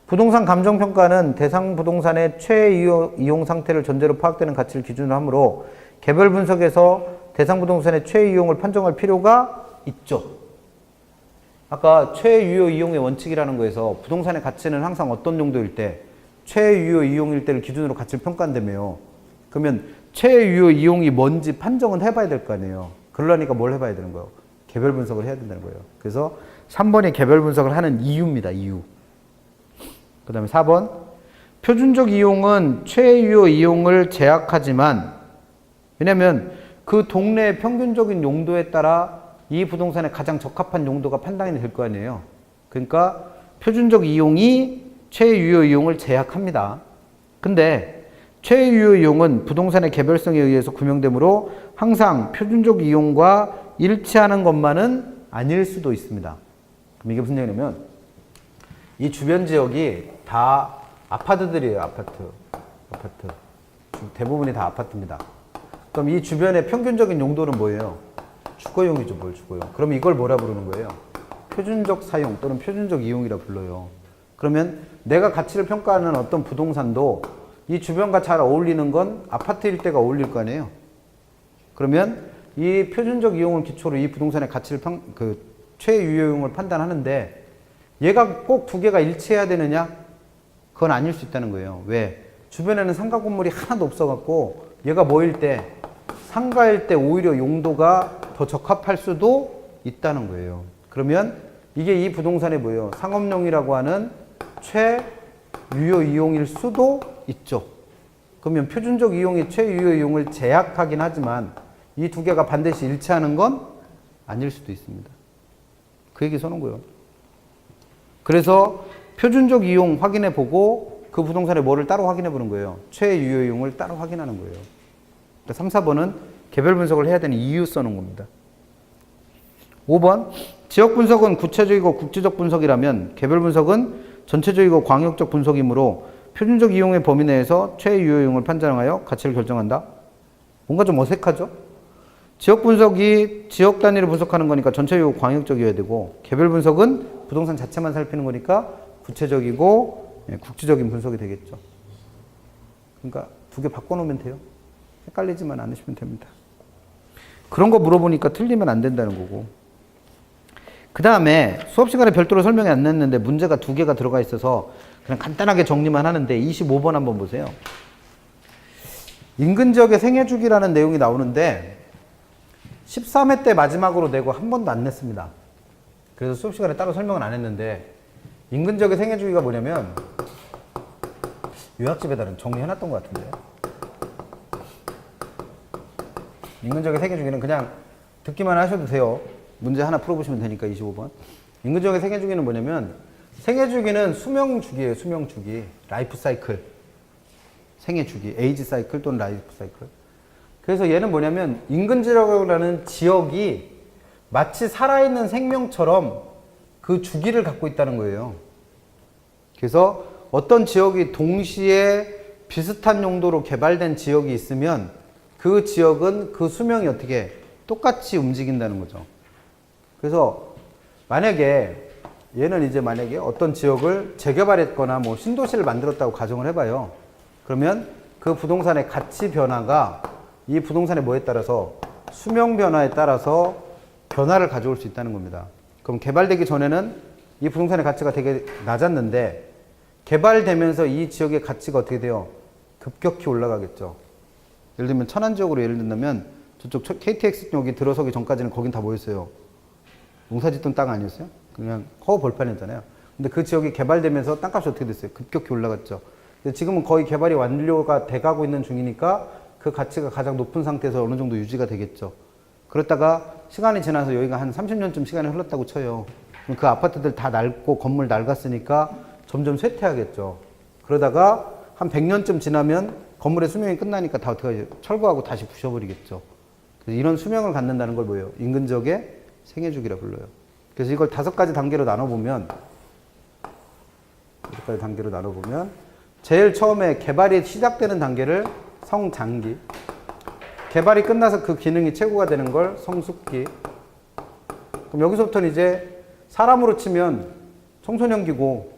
부동산 감정평가는 대상 부동산의 최이용 상태를 전제로 파악되는 가치를 기준으로 하므로 개별 분석에서 대상 부동산의 최이용을 판정할 필요가 있죠. 아까 최유효 이용의 원칙이라는 거에서 부동산의 가치는 항상 어떤 용도일 때 최유효 이용일 때를 기준으로 가치를 평가한다며요. 그러면 최유효 이용이 뭔지 판정은 해봐야 될 거 아니에요. 그러려니까 뭘 해봐야 되는 거예요? 개별 분석을 해야 된다는 거예요. 그래서 3번이 개별 분석을 하는 이유입니다. 이유. 그 다음에 4번 표준적 이용은 최유효 이용을 제약하지만 왜냐하면 그 동네의 평균적인 용도에 따라 이 부동산에 가장 적합한 용도가 판단이 될 거 아니에요. 그러니까 표준적 이용이 최유효 이용을 제약합니다. 근데 최유효 이용은 부동산의 개별성에 의해서 구명되므로 항상 표준적 이용과 일치하는 것만은 아닐 수도 있습니다. 그럼 이게 무슨 얘기냐면 이 주변 지역이 다 아파트들이에요. 아파트. 대부분이 다 아파트입니다. 그럼 이 주변의 평균적인 용도는 뭐예요? 주거용이죠. 뭘 주거용. 그럼 이걸 뭐라 부르는 거예요? 표준적 사용 또는 표준적 이용이라 불러요. 그러면 내가 가치를 평가하는 어떤 부동산도 이 주변과 잘 어울리는 건 아파트 일대가 어울릴 거 아니에요. 그러면 이 표준적 이용을 기초로 이 부동산의 가치를 최유효용을 판단하는데 얘가 꼭 두 개가 일치해야 되느냐? 그건 아닐 수 있다는 거예요. 왜? 주변에는 상가 건물이 하나도 없어갖고 얘가 뭐일 때 상가일 때 오히려 용도가 더 적합할 수도 있다는 거예요. 그러면 이게 이 부동산에 뭐예요? 상업용이라고 하는 최유효 이용일 수도 있죠. 그러면 표준적 이용이 최유효 이용을 제약하긴 하지만 이 두 개가 반드시 일치하는 건 아닐 수도 있습니다. 그 얘기 써놓은 거예요. 그래서 표준적 이용 확인해 보고 그 부동산의 뭐를 따로 확인해 보는 거예요. 최유효 이용을 따로 확인하는 거예요. 그러니까 3, 4번은 개별 분석을 해야 되는 이유 써놓은 겁니다. 5번. 지역 분석은 구체적이고 국지적 분석이라면 개별 분석은 전체적이고 광역적 분석이므로 표준적 이용의 범위 내에서 최유효용을 판단하여 가치를 결정한다. 뭔가 좀 어색하죠? 지역 분석이 지역 단위를 분석하는 거니까 전체적이고 광역적이어야 되고, 개별 분석은 부동산 자체만 살피는 거니까 구체적이고 국지적인 분석이 되겠죠. 그러니까 두 개 바꿔놓으면 돼요. 헷갈리지만 않으시면 됩니다. 그런 거 물어보니까 틀리면 안 된다는 거고. 그 다음에 수업 시간에 별도로 설명이 안 냈는데 문제가 두 개가 들어가 있어서 그냥 간단하게 정리만 하는데 25번 한번 보세요. 인근 지역의 생애주기라는 내용이 나오는데 13회 때 마지막으로 내고 한 번도 안 냈습니다. 그래서 수업 시간에 따로 설명은 안 했는데, 인근 지역의 생애주기가 뭐냐면 요약집에다는 정리해놨던 것 같은데, 인근 지역의 생애주기는 그냥 듣기만 하셔도 돼요. 문제 하나 풀어보시면 되니까. 25번. 인근 지역의 생애주기는 뭐냐면, 생애주기는 수명주기예요. 수명주기. 라이프 사이클. 생애주기. 에이지 사이클 또는 라이프 사이클. 그래서 얘는 뭐냐면 인근 지역이라는 지역이 마치 살아있는 생명처럼 그 주기를 갖고 있다는 거예요. 그래서 어떤 지역이 동시에 비슷한 용도로 개발된 지역이 있으면 그 지역은 그 수명이 어떻게 똑같이 움직인다는 거죠. 그래서 만약에 얘는 이제 만약에 어떤 지역을 재개발했거나 뭐 신도시를 만들었다고 가정을 해봐요. 그러면 그 부동산의 가치 변화가 이 부동산의 뭐에 따라서 수명 변화에 따라서 변화를 가져올 수 있다는 겁니다. 그럼 개발되기 전에는 이 부동산의 가치가 되게 낮았는데 개발되면서 이 지역의 가치가 어떻게 돼요? 급격히 올라가겠죠. 예를 들면 천안 지역으로 예를 든다면 저쪽 KTX역이 들어서기 전까지는 거긴 다 뭐였어요? 농사짓던 땅 아니었어요? 그냥 허 벌판이었잖아요. 근데 그 지역이 개발되면서 땅값이 어떻게 됐어요? 급격히 올라갔죠. 근데 지금은 거의 개발이 완료가 돼가고 있는 중이니까 그 가치가 가장 높은 상태에서 어느 정도 유지가 되겠죠. 그렇다가 시간이 지나서 여기가 한 30년쯤 시간이 흘렀다고 쳐요. 그럼 그 아파트들 다 낡고 건물 낡았으니까 점점 쇠퇴하겠죠. 그러다가 한 100년쯤 지나면 건물의 수명이 끝나니까 다 어떻게 하죠? 철거하고 다시 부셔버리겠죠. 그래서 이런 수명을 갖는다는 걸 뭐예요? 인근 지역의 생애주기라 불러요. 그래서 이걸 5가지 단계로 나눠보면, 제일 처음에 개발이 시작되는 단계를 성장기, 개발이 끝나서 그 기능이 최고가 되는 걸 성숙기. 그럼 여기서부터는 이제 사람으로 치면 청소년기고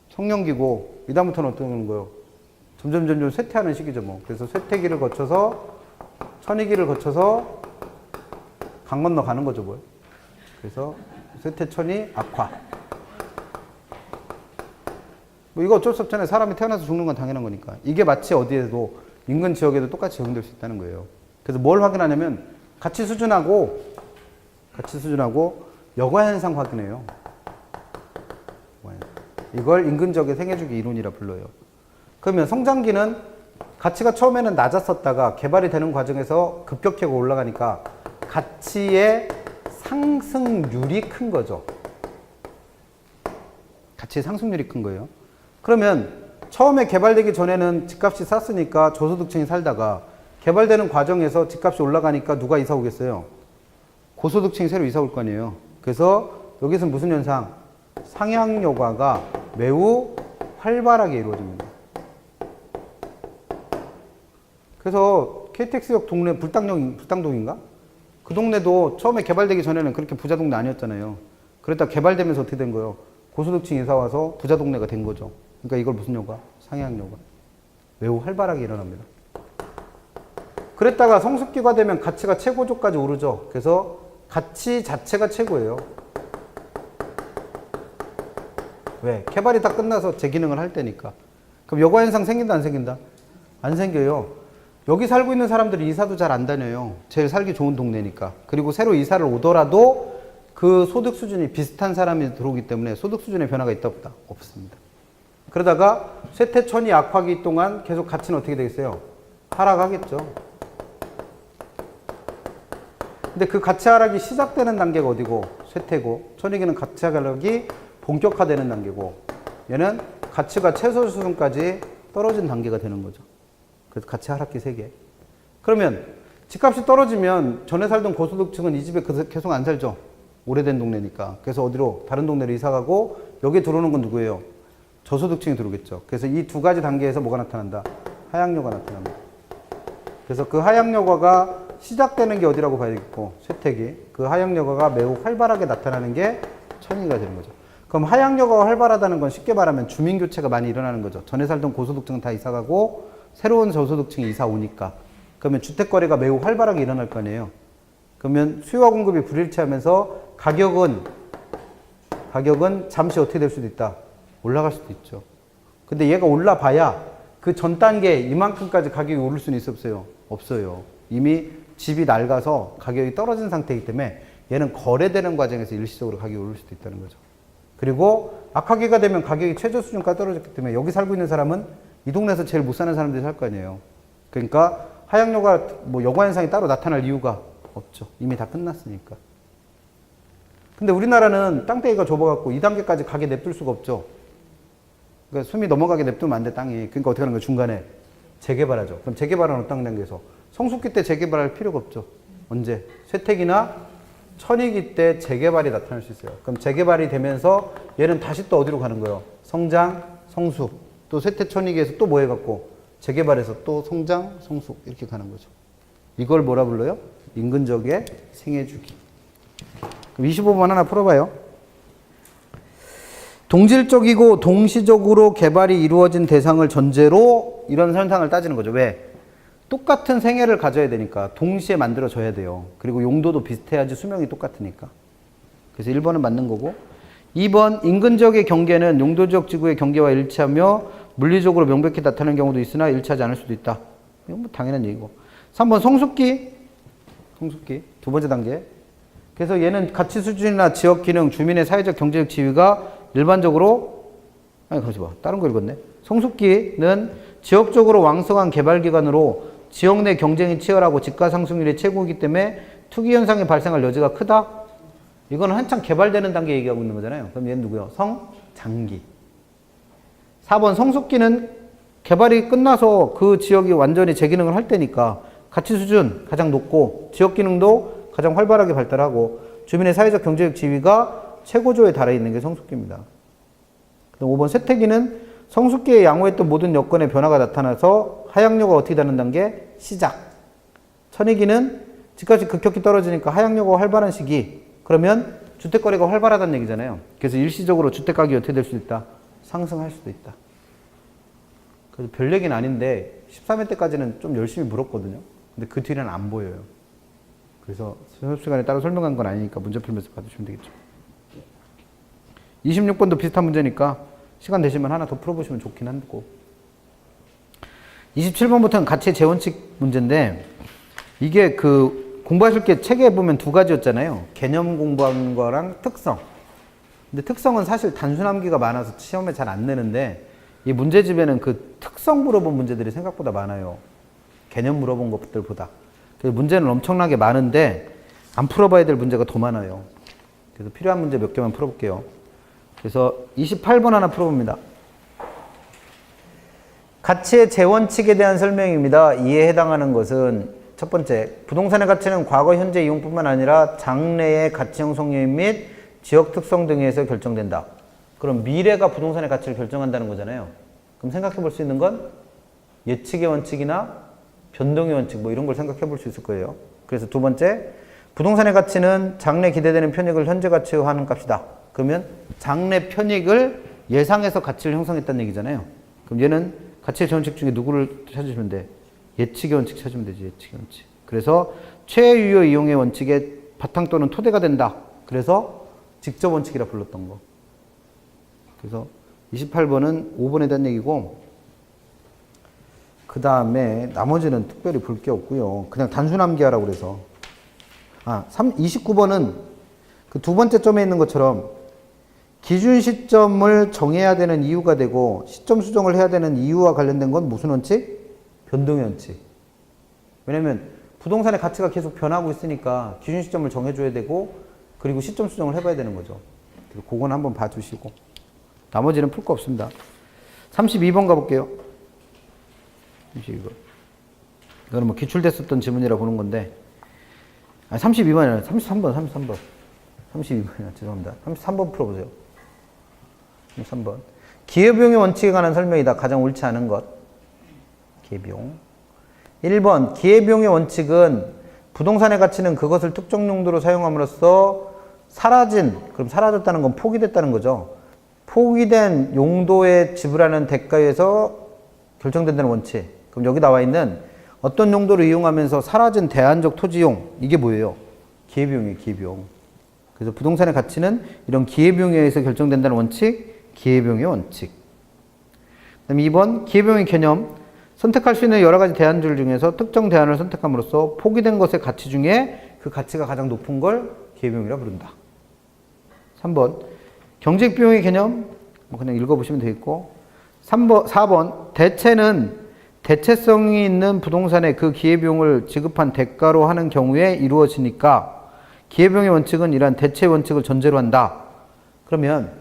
성년기고, 이 다음부터는 어떤 거예요? 점점 쇠퇴하는 시기죠. 뭐. 그래서 쇠퇴기를 거쳐서 천이기를 거쳐서 강 건너 가는 거죠. 뭐. 그래서 쇠퇴, 천이, 악화. 뭐 이거 어쩔 수 없잖아요. 사람이 태어나서 죽는 건 당연한 거니까. 이게 마치 어디에도 인근 지역에도 똑같이 적용될 수 있다는 거예요. 그래서 뭘 확인하냐면 가치 수준하고 여과 현상 확인해요. 이걸 인근 지역의 생애주기 이론이라 불러요. 그러면 성장기는 가치가 처음에는 낮았었다가 개발이 되는 과정에서 급격하게 올라가니까 가치의 상승률이 큰 거죠. 가치의 상승률이 큰 거예요. 그러면 처음에 개발되기 전에는 집값이 쌌으니까 저소득층이 살다가 개발되는 과정에서 집값이 올라가니까 누가 이사 오겠어요? 고소득층이 새로 이사 올 거 아니에요. 그래서 여기서 무슨 현상? 상향 여과가 매우 활발하게 이루어집니다. 그래서 KTX역 동네 불당동인가? 그 동네도 처음에 개발되기 전에는 그렇게 부자 동네 아니었잖아요. 그랬다 개발되면서 어떻게 된 거예요? 고소득층이 이사 와서 부자 동네가 된 거죠. 그러니까 이걸 무슨 여과? 상향 여과. 매우 활발하게 일어납니다. 그랬다가 성숙기가 되면 가치가 최고조까지 오르죠. 그래서 가치 자체가 최고예요. 왜? 개발이 다 끝나서 재기능을 할 때니까. 그럼 여과현상 생긴다 안 생긴다? 안 생겨요. 여기 살고 있는 사람들이 이사도 잘 안 다녀요. 제일 살기 좋은 동네니까. 그리고 새로 이사를 오더라도 그 소득 수준이 비슷한 사람이 들어오기 때문에 소득 수준의 변화가 있다 없다? 없습니다. 그러다가 쇠퇴천이 악화기 동안 계속 가치는 어떻게 되겠어요? 하락하겠죠. 근데 그 가치 하락이 시작되는 단계가 어디고? 쇠퇴고, 천이기는 가치 하락이 본격화되는 단계고, 얘는 가치가 최소 수준까지 떨어진 단계가 되는 거죠. 그래서 가치 하락기 3개. 그러면 집값이 떨어지면 전에 살던 고소득층은 이 집에 계속 안 살죠. 오래된 동네니까. 그래서 어디로? 다른 동네로 이사 가고 여기에 들어오는 건 누구예요? 저소득층이 들어오겠죠. 그래서 이 두 가지 단계에서 뭐가 나타난다? 하향요가 나타납니다. 그래서 그 하향요가가 시작되는 게 어디라고 봐야겠고, 쇠퇴기. 그 하향요가가 매우 활발하게 나타나는 게 천이가 되는 거죠. 그럼 하향요가가 활발하다는 건 쉽게 말하면 주민교체가 많이 일어나는 거죠. 전에 살던 고소득층은 다 이사 가고 새로운 저소득층이 이사 오니까. 그러면 주택거래가 매우 활발하게 일어날 거 아니에요. 그러면 수요와 공급이 불일치하면서 가격은 잠시 어떻게 될 수도 있다? 올라갈 수도 있죠. 근데 얘가 올라봐야 그 전 단계 이만큼까지 가격이 오를 수는 있어 없어요? 없어요. 이미 집이 낡아서 가격이 떨어진 상태이기 때문에 얘는 거래되는 과정에서 일시적으로 가격이 오를 수도 있다는 거죠. 그리고 악화기가 되면 가격이 최저 수준까지 떨어졌기 때문에 여기 살고 있는 사람은 이 동네에서 제일 못 사는 사람들이 살 거 아니에요. 그러니까 하향요가 뭐 여과 현상이 따로 나타날 이유가 없죠. 이미 다 끝났으니까. 근데 우리나라는 땅대기가 좁아갖고 2단계까지 가게 냅둘 수가 없죠. 그러니까 숨이 넘어가게 냅두면 안 돼, 땅이. 그러니까 어떻게 하는 거예요? 중간에 재개발하죠. 그럼 재개발은 어떤 단계에서? 성숙기 때 재개발할 필요가 없죠. 언제? 쇠퇴기나 천이기 때 재개발이 나타날 수 있어요. 그럼 재개발이 되면서 얘는 다시 또 어디로 가는 거예요? 성장, 성숙. 또 쇠퇴 천이기에서 또 뭐 해갖고? 재개발해서 또 성장, 성숙. 이렇게 가는 거죠. 이걸 뭐라 불러요? 인근적의 생애주기. 그럼 25번 하나 풀어봐요. 동질적이고 동시적으로 개발이 이루어진 대상을 전제로 이런 현상을 따지는 거죠. 왜? 똑같은 생애를 가져야 되니까 동시에 만들어져야 돼요. 그리고 용도도 비슷해야지 수명이 똑같으니까. 그래서 1번은 맞는 거고, 2번 인근적의 경계는 용도적 지구의 경계와 일치하며 물리적으로 명백히 나타나는 경우도 있으나 일치하지 않을 수도 있다. 이건 뭐 당연한 얘기고. 3번 성숙기 두 번째 단계. 그래서 얘는 가치 수준이나 지역 기능, 주민의 사회적 경제적 지위가 일반적으로, 그러지 마. 다른 거 읽었네. 성숙기는 지역적으로 왕성한 개발 기관으로 지역 내 경쟁이 치열하고 집가 상승률이 최고이기 때문에 투기 현상이 발생할 여지가 크다. 이거는 한창 개발되는 단계 얘기하고 있는 거잖아요. 그럼 얘는 누구요? 성장기. 4번 성숙기는 개발이 끝나서 그 지역이 완전히 재기능을 할 때니까 가치 수준 가장 높고 지역 기능도 가장 활발하게 발달하고 주민의 사회적 경제적 지위가 최고조에 달해 있는 게 성숙기입니다. 그럼 5번 쇠퇴기는 성숙기에 양호했던 모든 여건의 변화가 나타나서 하향요가 어떻게 되는 단계? 시작. 천이기는 집값이 급격히 떨어지니까 하향요가 활발한 시기. 그러면 주택거래가 활발하다는 얘기잖아요. 그래서 일시적으로 주택가격이 어떻게 될 수도 있다? 상승할 수도 있다. 그래서 별 얘기는 아닌데 13회 때까지는 좀 열심히 물었거든요. 근데 그 뒤에는 안 보여요. 그래서 수업 시간에 따로 설명한 건 아니니까 문제 풀면서 봐주시면 되겠죠. 26번도 비슷한 문제니까 시간 되시면 하나 더 풀어보시면 좋긴 한고. 27번부터는 가치의 재원칙 문제인데 이게 그 공부하실 게 책에 보면 두 가지였잖아요. 개념 공부한 거랑 특성. 근데 특성은 사실 단순함기가 많아서 시험에 잘 안 내는데 이 문제집에는 그 특성 물어본 문제들이 생각보다 많아요. 개념 물어본 것들보다. 그래서 문제는 엄청나게 많은데 안 풀어봐야 될 문제가 더 많아요. 그래서 필요한 문제 몇 개만 풀어볼게요. 그래서 28번 하나 풀어봅니다. 가치의 재원칙에 대한 설명입니다. 이에 해당하는 것은 첫 번째, 부동산의 가치는 과거, 현재 이용뿐만 아니라 장래의 가치 형성 요인 및 지역 특성 등에 의해서 결정된다. 그럼 미래가 부동산의 가치를 결정한다는 거잖아요. 그럼 생각해 볼 수 있는 건 예측의 원칙이나 변동의 원칙 뭐 이런 걸 생각해 볼 수 있을 거예요. 그래서 두 번째, 부동산의 가치는 장래 기대되는 편익을 현재 가치화하는 값이다. 그러면 장래 편익을 예상해서 가치를 형성했다는 얘기잖아요. 그럼 얘는 가치의 원칙 중에 누구를 찾으시면 돼? 예측의 원칙 찾으면 되지. 예측의 원칙. 그래서 최유효 이용의 원칙의 바탕 또는 토대가 된다. 그래서 직접 원칙이라 불렀던 거. 그래서 28번은 5번에 대한 얘기고, 그 다음에 나머지는 특별히 볼 게 없고요. 그냥 단순함기하라고 그래서. 29번은 그 두 번째 점에 있는 것처럼 기준 시점을 정해야 되는 이유가 되고 시점 수정을 해야 되는 이유와 관련된 건 무슨 원칙? 변동의 원칙. 왜냐면 부동산의 가치가 계속 변하고 있으니까 기준 시점을 정해줘야 되고 그리고 시점 수정을 해봐야 되는 거죠. 그건 한번 봐주시고 나머지는 풀 거 없습니다. 32번 가볼게요. 32번. 이거는 뭐 기출됐었던 지문이라 보는 건데 32번이 아니라 33번. 32번이요. 죄송합니다. 33번 풀어보세요. 33번. 기회비용의 원칙에 관한 설명이다. 가장 옳지 않은 것. 기회비용. 1번. 기회비용의 원칙은 부동산의 가치는 그것을 특정 용도로 사용함으로써 사라진, 그럼 사라졌다는 건 포기됐다는 거죠. 포기된 용도에 지불하는 대가에 의해서 결정된다는 원칙. 그럼 여기 나와 있는 어떤 용도를 이용하면서 사라진 대안적 토지용, 이게 뭐예요? 기회비용이에요, 기회비용. 그래서 부동산의 가치는 이런 기회비용에 의해서 결정된다는 원칙, 기회비용의 원칙. 그 다음에 2번, 기회비용의 개념. 선택할 수 있는 여러 가지 대안들 중에서 특정 대안을 선택함으로써 포기된 것의 가치 중에 그 가치가 가장 높은 걸 기회비용이라 부른다. 3번, 경쟁비용의 개념. 그냥 읽어보시면 되겠고. 4번, 대체는 대체성이 있는 부동산에 그 기회비용을 지급한 대가로 하는 경우에 이루어지니까 기회비용의 원칙은 이러한 대체 원칙을 전제로 한다. 그러면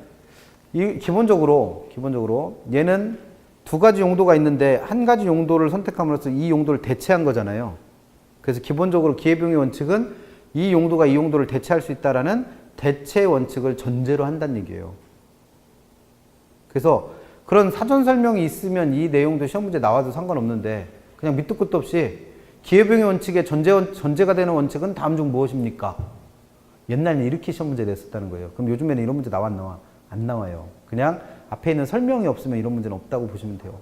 기본적으로 얘는 두 가지 용도가 있는데 한 가지 용도를 선택함으로써 이 용도를 대체한 거잖아요. 그래서 기본적으로 기회비용의 원칙은 이 용도가 이 용도를 대체할 수 있다라는 대체 원칙을 전제로 한다는 얘기예요. 그래서 그런 사전 설명이 있으면 이 내용도 시험 문제 나와도 상관없는데 그냥 밑도 끝도 없이 기회비용의 원칙의 전제가 되는 원칙은 다음 중 무엇입니까? 옛날에는 이렇게 시험 문제 냈었다는 거예요. 그럼 요즘에는 이런 문제 나와 안 나와? 안 나와요. 그냥 앞에 있는 설명이 없으면 이런 문제는 없다고 보시면 돼요.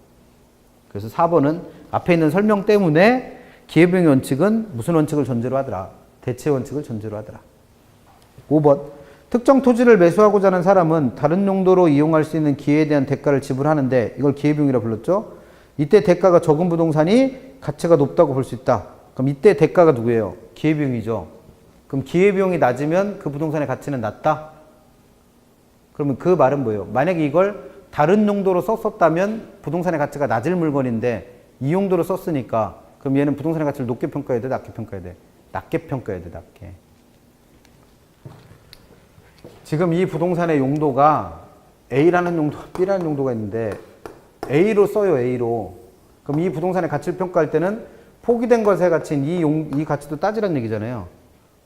그래서 4번은 앞에 있는 설명 때문에 기회비용의 원칙은 무슨 원칙을 전제로 하더라? 대체 원칙을 전제로 하더라. 5번. 특정 토지를 매수하고자 하는 사람은 다른 용도로 이용할 수 있는 기회에 대한 대가를 지불하는데 이걸 기회비용이라 불렀죠. 이때 대가가 적은 부동산이 가치가 높다고 볼 수 있다. 그럼 이때 대가가 누구예요? 기회비용이죠. 그럼 기회비용이 낮으면 그 부동산의 가치는 낮다? 그러면 그 말은 뭐예요? 만약에 이걸 다른 용도로 썼었다면 부동산의 가치가 낮을 물건인데 이 용도로 썼으니까 그럼 얘는 부동산의 가치를 높게 평가해야 돼? 낮게 평가해야 돼? 낮게 평가해야 돼, 낮게. 지금 이 부동산의 용도가 A라는 용도, B라는 용도가 있는데 A로 써요, A로. 그럼 이 부동산의 가치를 평가할 때는 포기된 것의 가치인 이 가치도 따지라는 얘기잖아요.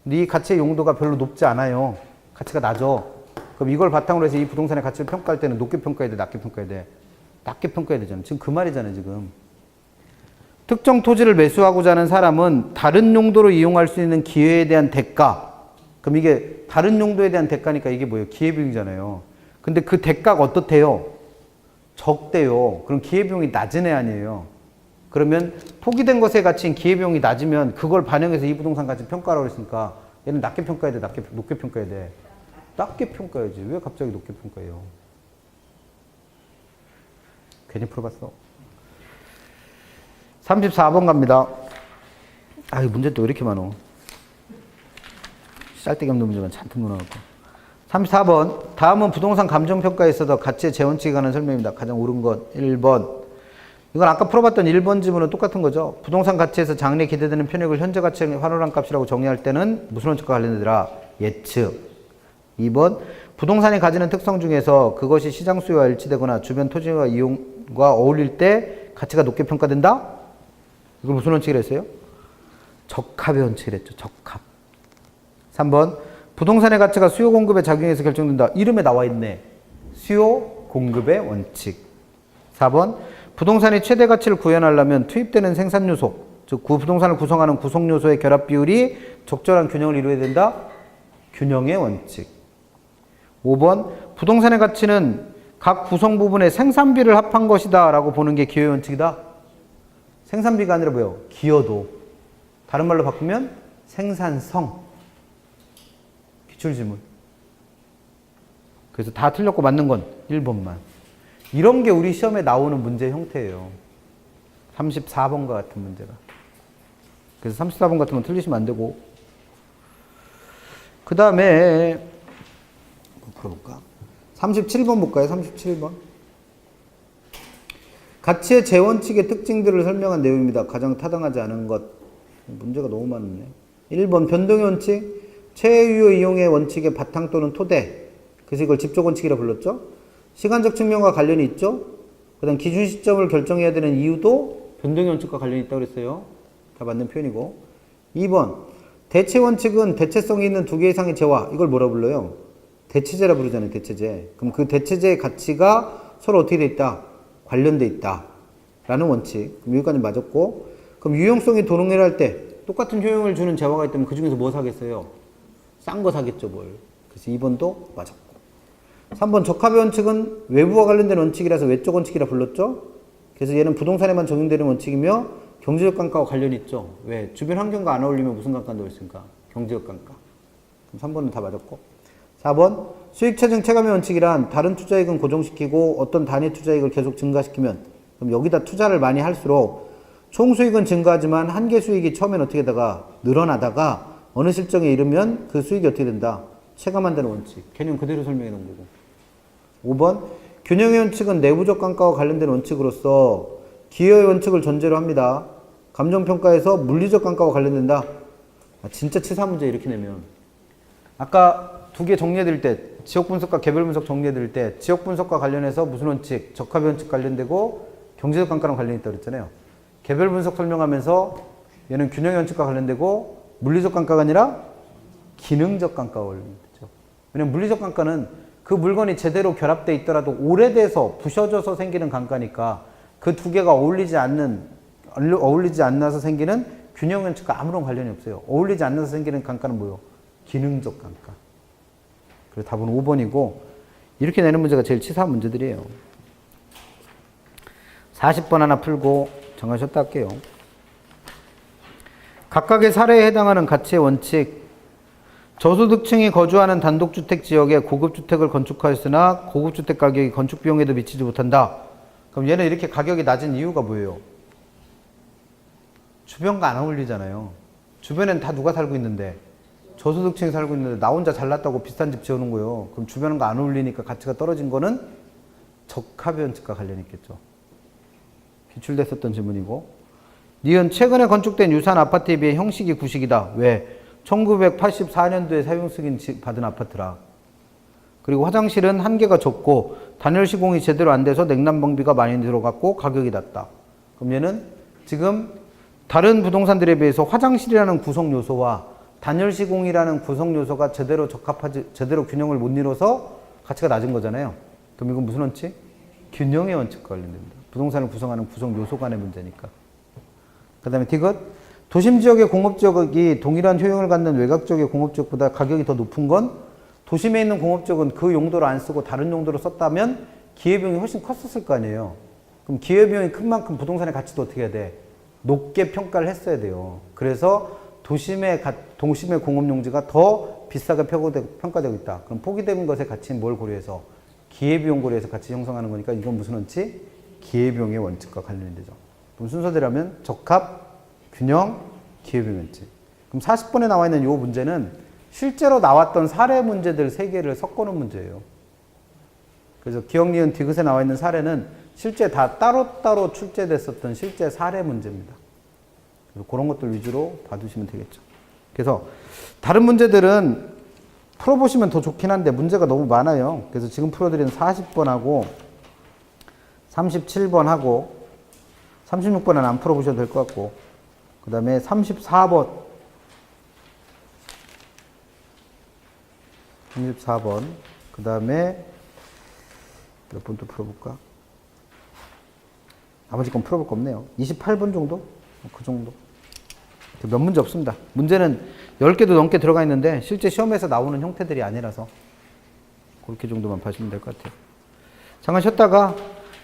근데 이 가치의 용도가 별로 높지 않아요. 가치가 낮아. 그럼 이걸 바탕으로 해서 이 부동산의 가치를 평가할 때는 높게 평가해야 돼, 낮게 평가해야 돼? 낮게 평가해야 되잖아. 지금 그 말이잖아요, 지금. 특정 토지를 매수하고자 하는 사람은 다른 용도로 이용할 수 있는 기회에 대한 대가. 그럼 이게 다른 용도에 대한 대가니까 이게 뭐예요? 기회비용이잖아요. 근데 그 대가가 어떻대요? 적대요. 그럼 기회비용이 낮은 애 아니에요. 그러면 포기된 것의 가치인 기회비용이 낮으면 그걸 반영해서 이 부동산 가치 평가라고 했으니까 얘는 낮게 평가해야 돼, 높게 평가해야 돼? 낮게 평가해야지. 왜 갑자기 높게 평가해요? 괜히 풀어봤어. 34번 갑니다. 아, 이 문제 또 왜 이렇게 많어? 쌀데기 없는 문제만 잔뜩 넣어놓고. 34번. 다음은 부동산 감정평가에 있어서 가치의 재원칙에 관한 설명입니다. 가장 옳은 것. 1번. 이건 아까 풀어봤던 1번 지문은 똑같은 거죠. 부동산 가치에서 장래 기대되는 편익을 현재 가치의 환원한 값이라고 정의할 때는 무슨 원칙과 관련되더라? 예측. 2번. 부동산이 가지는 특성 중에서 그것이 시장 수요와 일치되거나 주변 토지와 이용과 어울릴 때 가치가 높게 평가된다? 이걸 무슨 원칙이라 했어요? 적합의 원칙이라 했죠. 적합. 3번. 부동산의 가치가 수요 공급의 작용에서 결정된다. 이름에 나와 있네. 수요 공급의 원칙. 4번. 부동산이 최대 가치를 구현하려면 투입되는 생산 요소, 즉 부동산을 구성하는 구성 요소의 결합 비율이 적절한 균형을 이루어야 된다. 균형의 원칙. 5번. 부동산의 가치는 각 구성 부분의 생산비를 합한 것이다 라고 보는 게 기여의 원칙이다. 생산비가 아니라 뭐예요? 기여도. 다른 말로 바꾸면 생산성. 기출지문. 그래서 다 틀렸고 맞는 건 1번만. 이런 게 우리 시험에 나오는 문제 형태예요. 34번과 같은 문제가. 그래서 34번 같은 건 틀리시면 안 되고. 그 다음에 풀어볼까? 37번 볼까요? 37번. 가치의 재원칙의 특징들을 설명한 내용입니다. 가장 타당하지 않은 것. 문제가 너무 많네. 1번 변동의 원칙. 최유효 이용의 원칙의 바탕 또는 토대. 그래서 이걸 집적 원칙이라 불렀죠. 시간적 측면과 관련이 있죠. 그 다음 기준 시점을 결정해야 되는 이유도 변동의 원칙과 관련이 있다고 그랬어요. 다 맞는 표현이고. 2번 대체 원칙은 대체성이 있는 두 개 이상의 제와 이걸 뭐라 불러요? 대체제라 부르잖아요. 대체제. 그럼 그 대체제의 가치가 서로 어떻게 돼 있다? 관련돼 있다. 라는 원칙. 그럼 여기까지 맞았고, 그럼 유용성이 동일할 때 똑같은 효용을 주는 재화가 있다면 그 중에서 뭐 사겠어요? 싼 거 사겠죠, 뭘. 그래서 2번도 맞았고. 3번 적합의 원칙은 외부와 관련된 원칙이라서 외적 원칙이라 불렀죠? 그래서 얘는 부동산에만 적용되는 원칙이며 경제적 감가와 관련이 있죠. 왜? 주변 환경과 안 어울리면 무슨 감가가 있습니까? 경제적 감가. 그럼 3번은 다 맞았고. 4번 수익 체증 체감의 원칙이란 다른 투자이익은 고정시키고 어떤 단위 투자이익을 계속 증가시키면, 그럼 여기다 투자를 많이 할수록 총 수익은 증가하지만 한계 수익이 처음엔 어떻게 되다가 늘어나다가 어느 실정에 이르면 그 수익이 어떻게 된다? 체감한다는 원칙. 개념 그대로 설명해 놓은 거고. 5번 균형의 원칙은 내부적 감가와 관련된 원칙으로서 기여의 원칙을 전제로 합니다. 감정평가에서 물리적 감가와 관련된다. 진짜 치사 문제 이렇게 내면 아까 두 개 정리해드릴 때 지역분석과 개별분석 해드릴 때 지역분석과 관련해서 무슨 원칙? 적합의 원칙 관련되고 경제적 감가랑 관련이 있다고 그랬잖아요. 개별분석 설명하면서 얘는 균형의 원칙과 관련되고 물리적 감가가 아니라 기능적 감가와 관련되죠. 왜냐면 물리적 감가는 그 물건이 제대로 결합되어 있더라도 오래돼서 부셔져서 생기는 감가니까 그 두 개가 어울리지 않나서 생기는 균형 원칙과 아무런 관련이 없어요. 어울리지 않나서 생기는 감가는 뭐예요? 기능적 감가. 그래서 답은 5번이고 이렇게 내는 문제가 제일 치사한 문제들이에요. 40번 하나 풀고 잠깐 쉬었다 할게요. 각각의 사례에 해당하는 가치의 원칙. 저소득층이 거주하는 단독주택 지역에 고급주택을 건축하였으나 고급주택 가격이 건축 비용에도 미치지 못한다. 그럼 얘는 이렇게 가격이 낮은 이유가 뭐예요? 주변과 안 어울리잖아요. 주변엔 다 누가 살고 있는데 저소득층이 살고 있는데 나 혼자 잘났다고 비싼 집 지어놓은 거예요. 그럼 주변과 안 어울리니까 가치가 떨어진 거는 적합의 원칙과 관련이 있겠죠. 기출됐었던 질문이고. 니은 최근에 건축된 유사한 아파트에 비해 형식이 구식이다. 왜? 1984년도에 사용 승인 받은 아파트라. 그리고 화장실은 한계가 적고 단열 시공이 제대로 안 돼서 냉난방비가 많이 들어갔고 가격이 낮다. 그럼 얘는 지금 다른 부동산들에 비해서 화장실이라는 구성 요소와 단열 시공이라는 구성 요소가 제대로 균형을 못 이뤄서 가치가 낮은 거잖아요. 그럼 이건 무슨 원칙? 균형의 원칙과 관련됩니다. 부동산을 구성하는 구성 요소 간의 문제니까. 그 다음에 디귿. 도심 지역의 공업지역이 동일한 효용을 갖는 외곽 지역의 공업지역보다 가격이 더 높은 건 도심에 있는 공업지역은 그 용도로 안 쓰고 다른 용도로 썼다면 기회비용이 훨씬 컸었을 거 아니에요. 그럼 기회비용이 큰 만큼 부동산의 가치도 어떻게 해야 돼? 높게 평가를 했어야 돼요. 그래서 도심의 공업용지가 더 비싸게 평가되고 있다. 그럼 포기된 것의 가치는 뭘 고려해서? 기회비용 고려해서 가치 형성하는 거니까 이건 무슨 원칙? 기회비용의 원칙과 관련이 되죠. 그럼 순서대로면 적합, 균형, 기회비용 원칙. 그럼 40번에 나와 있는 이 문제는 실제로 나왔던 사례 문제들 3개를 섞어놓은 문제예요. 그래서 기억, 니은, 디귿에 나와 있는 사례는 실제 다 따로따로 출제됐었던 실제 사례 문제입니다. 그래서 그런 것들 위주로 봐두시면 되겠죠. 그래서 다른 문제들은 풀어보시면 더 좋긴 한데 문제가 너무 많아요. 그래서 지금 풀어드리는 40번하고 37번하고 36번은 안 풀어보셔도 될 것 같고, 그 다음에 34번 34번 그 다음에 몇 번 또 풀어볼까? 나머지 건 풀어볼 거 없네요. 28번 정도? 그 정도. 몇 문제 없습니다. 문제는 10개도 넘게 들어가 있는데 실제 시험에서 나오는 형태들이 아니라서 그렇게 정도만 봐주면 될 것 같아요. 잠깐 쉬었다가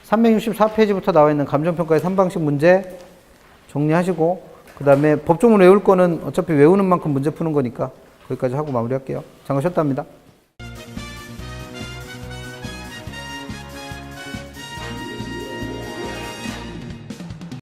364페이지부터 나와 있는 감정평가의 3방식 문제 정리하시고, 그 다음에 법조문 외울 거는 어차피 외우는 만큼 문제 푸는 거니까 거기까지 하고 마무리할게요. 잠깐 쉬었다 합니다.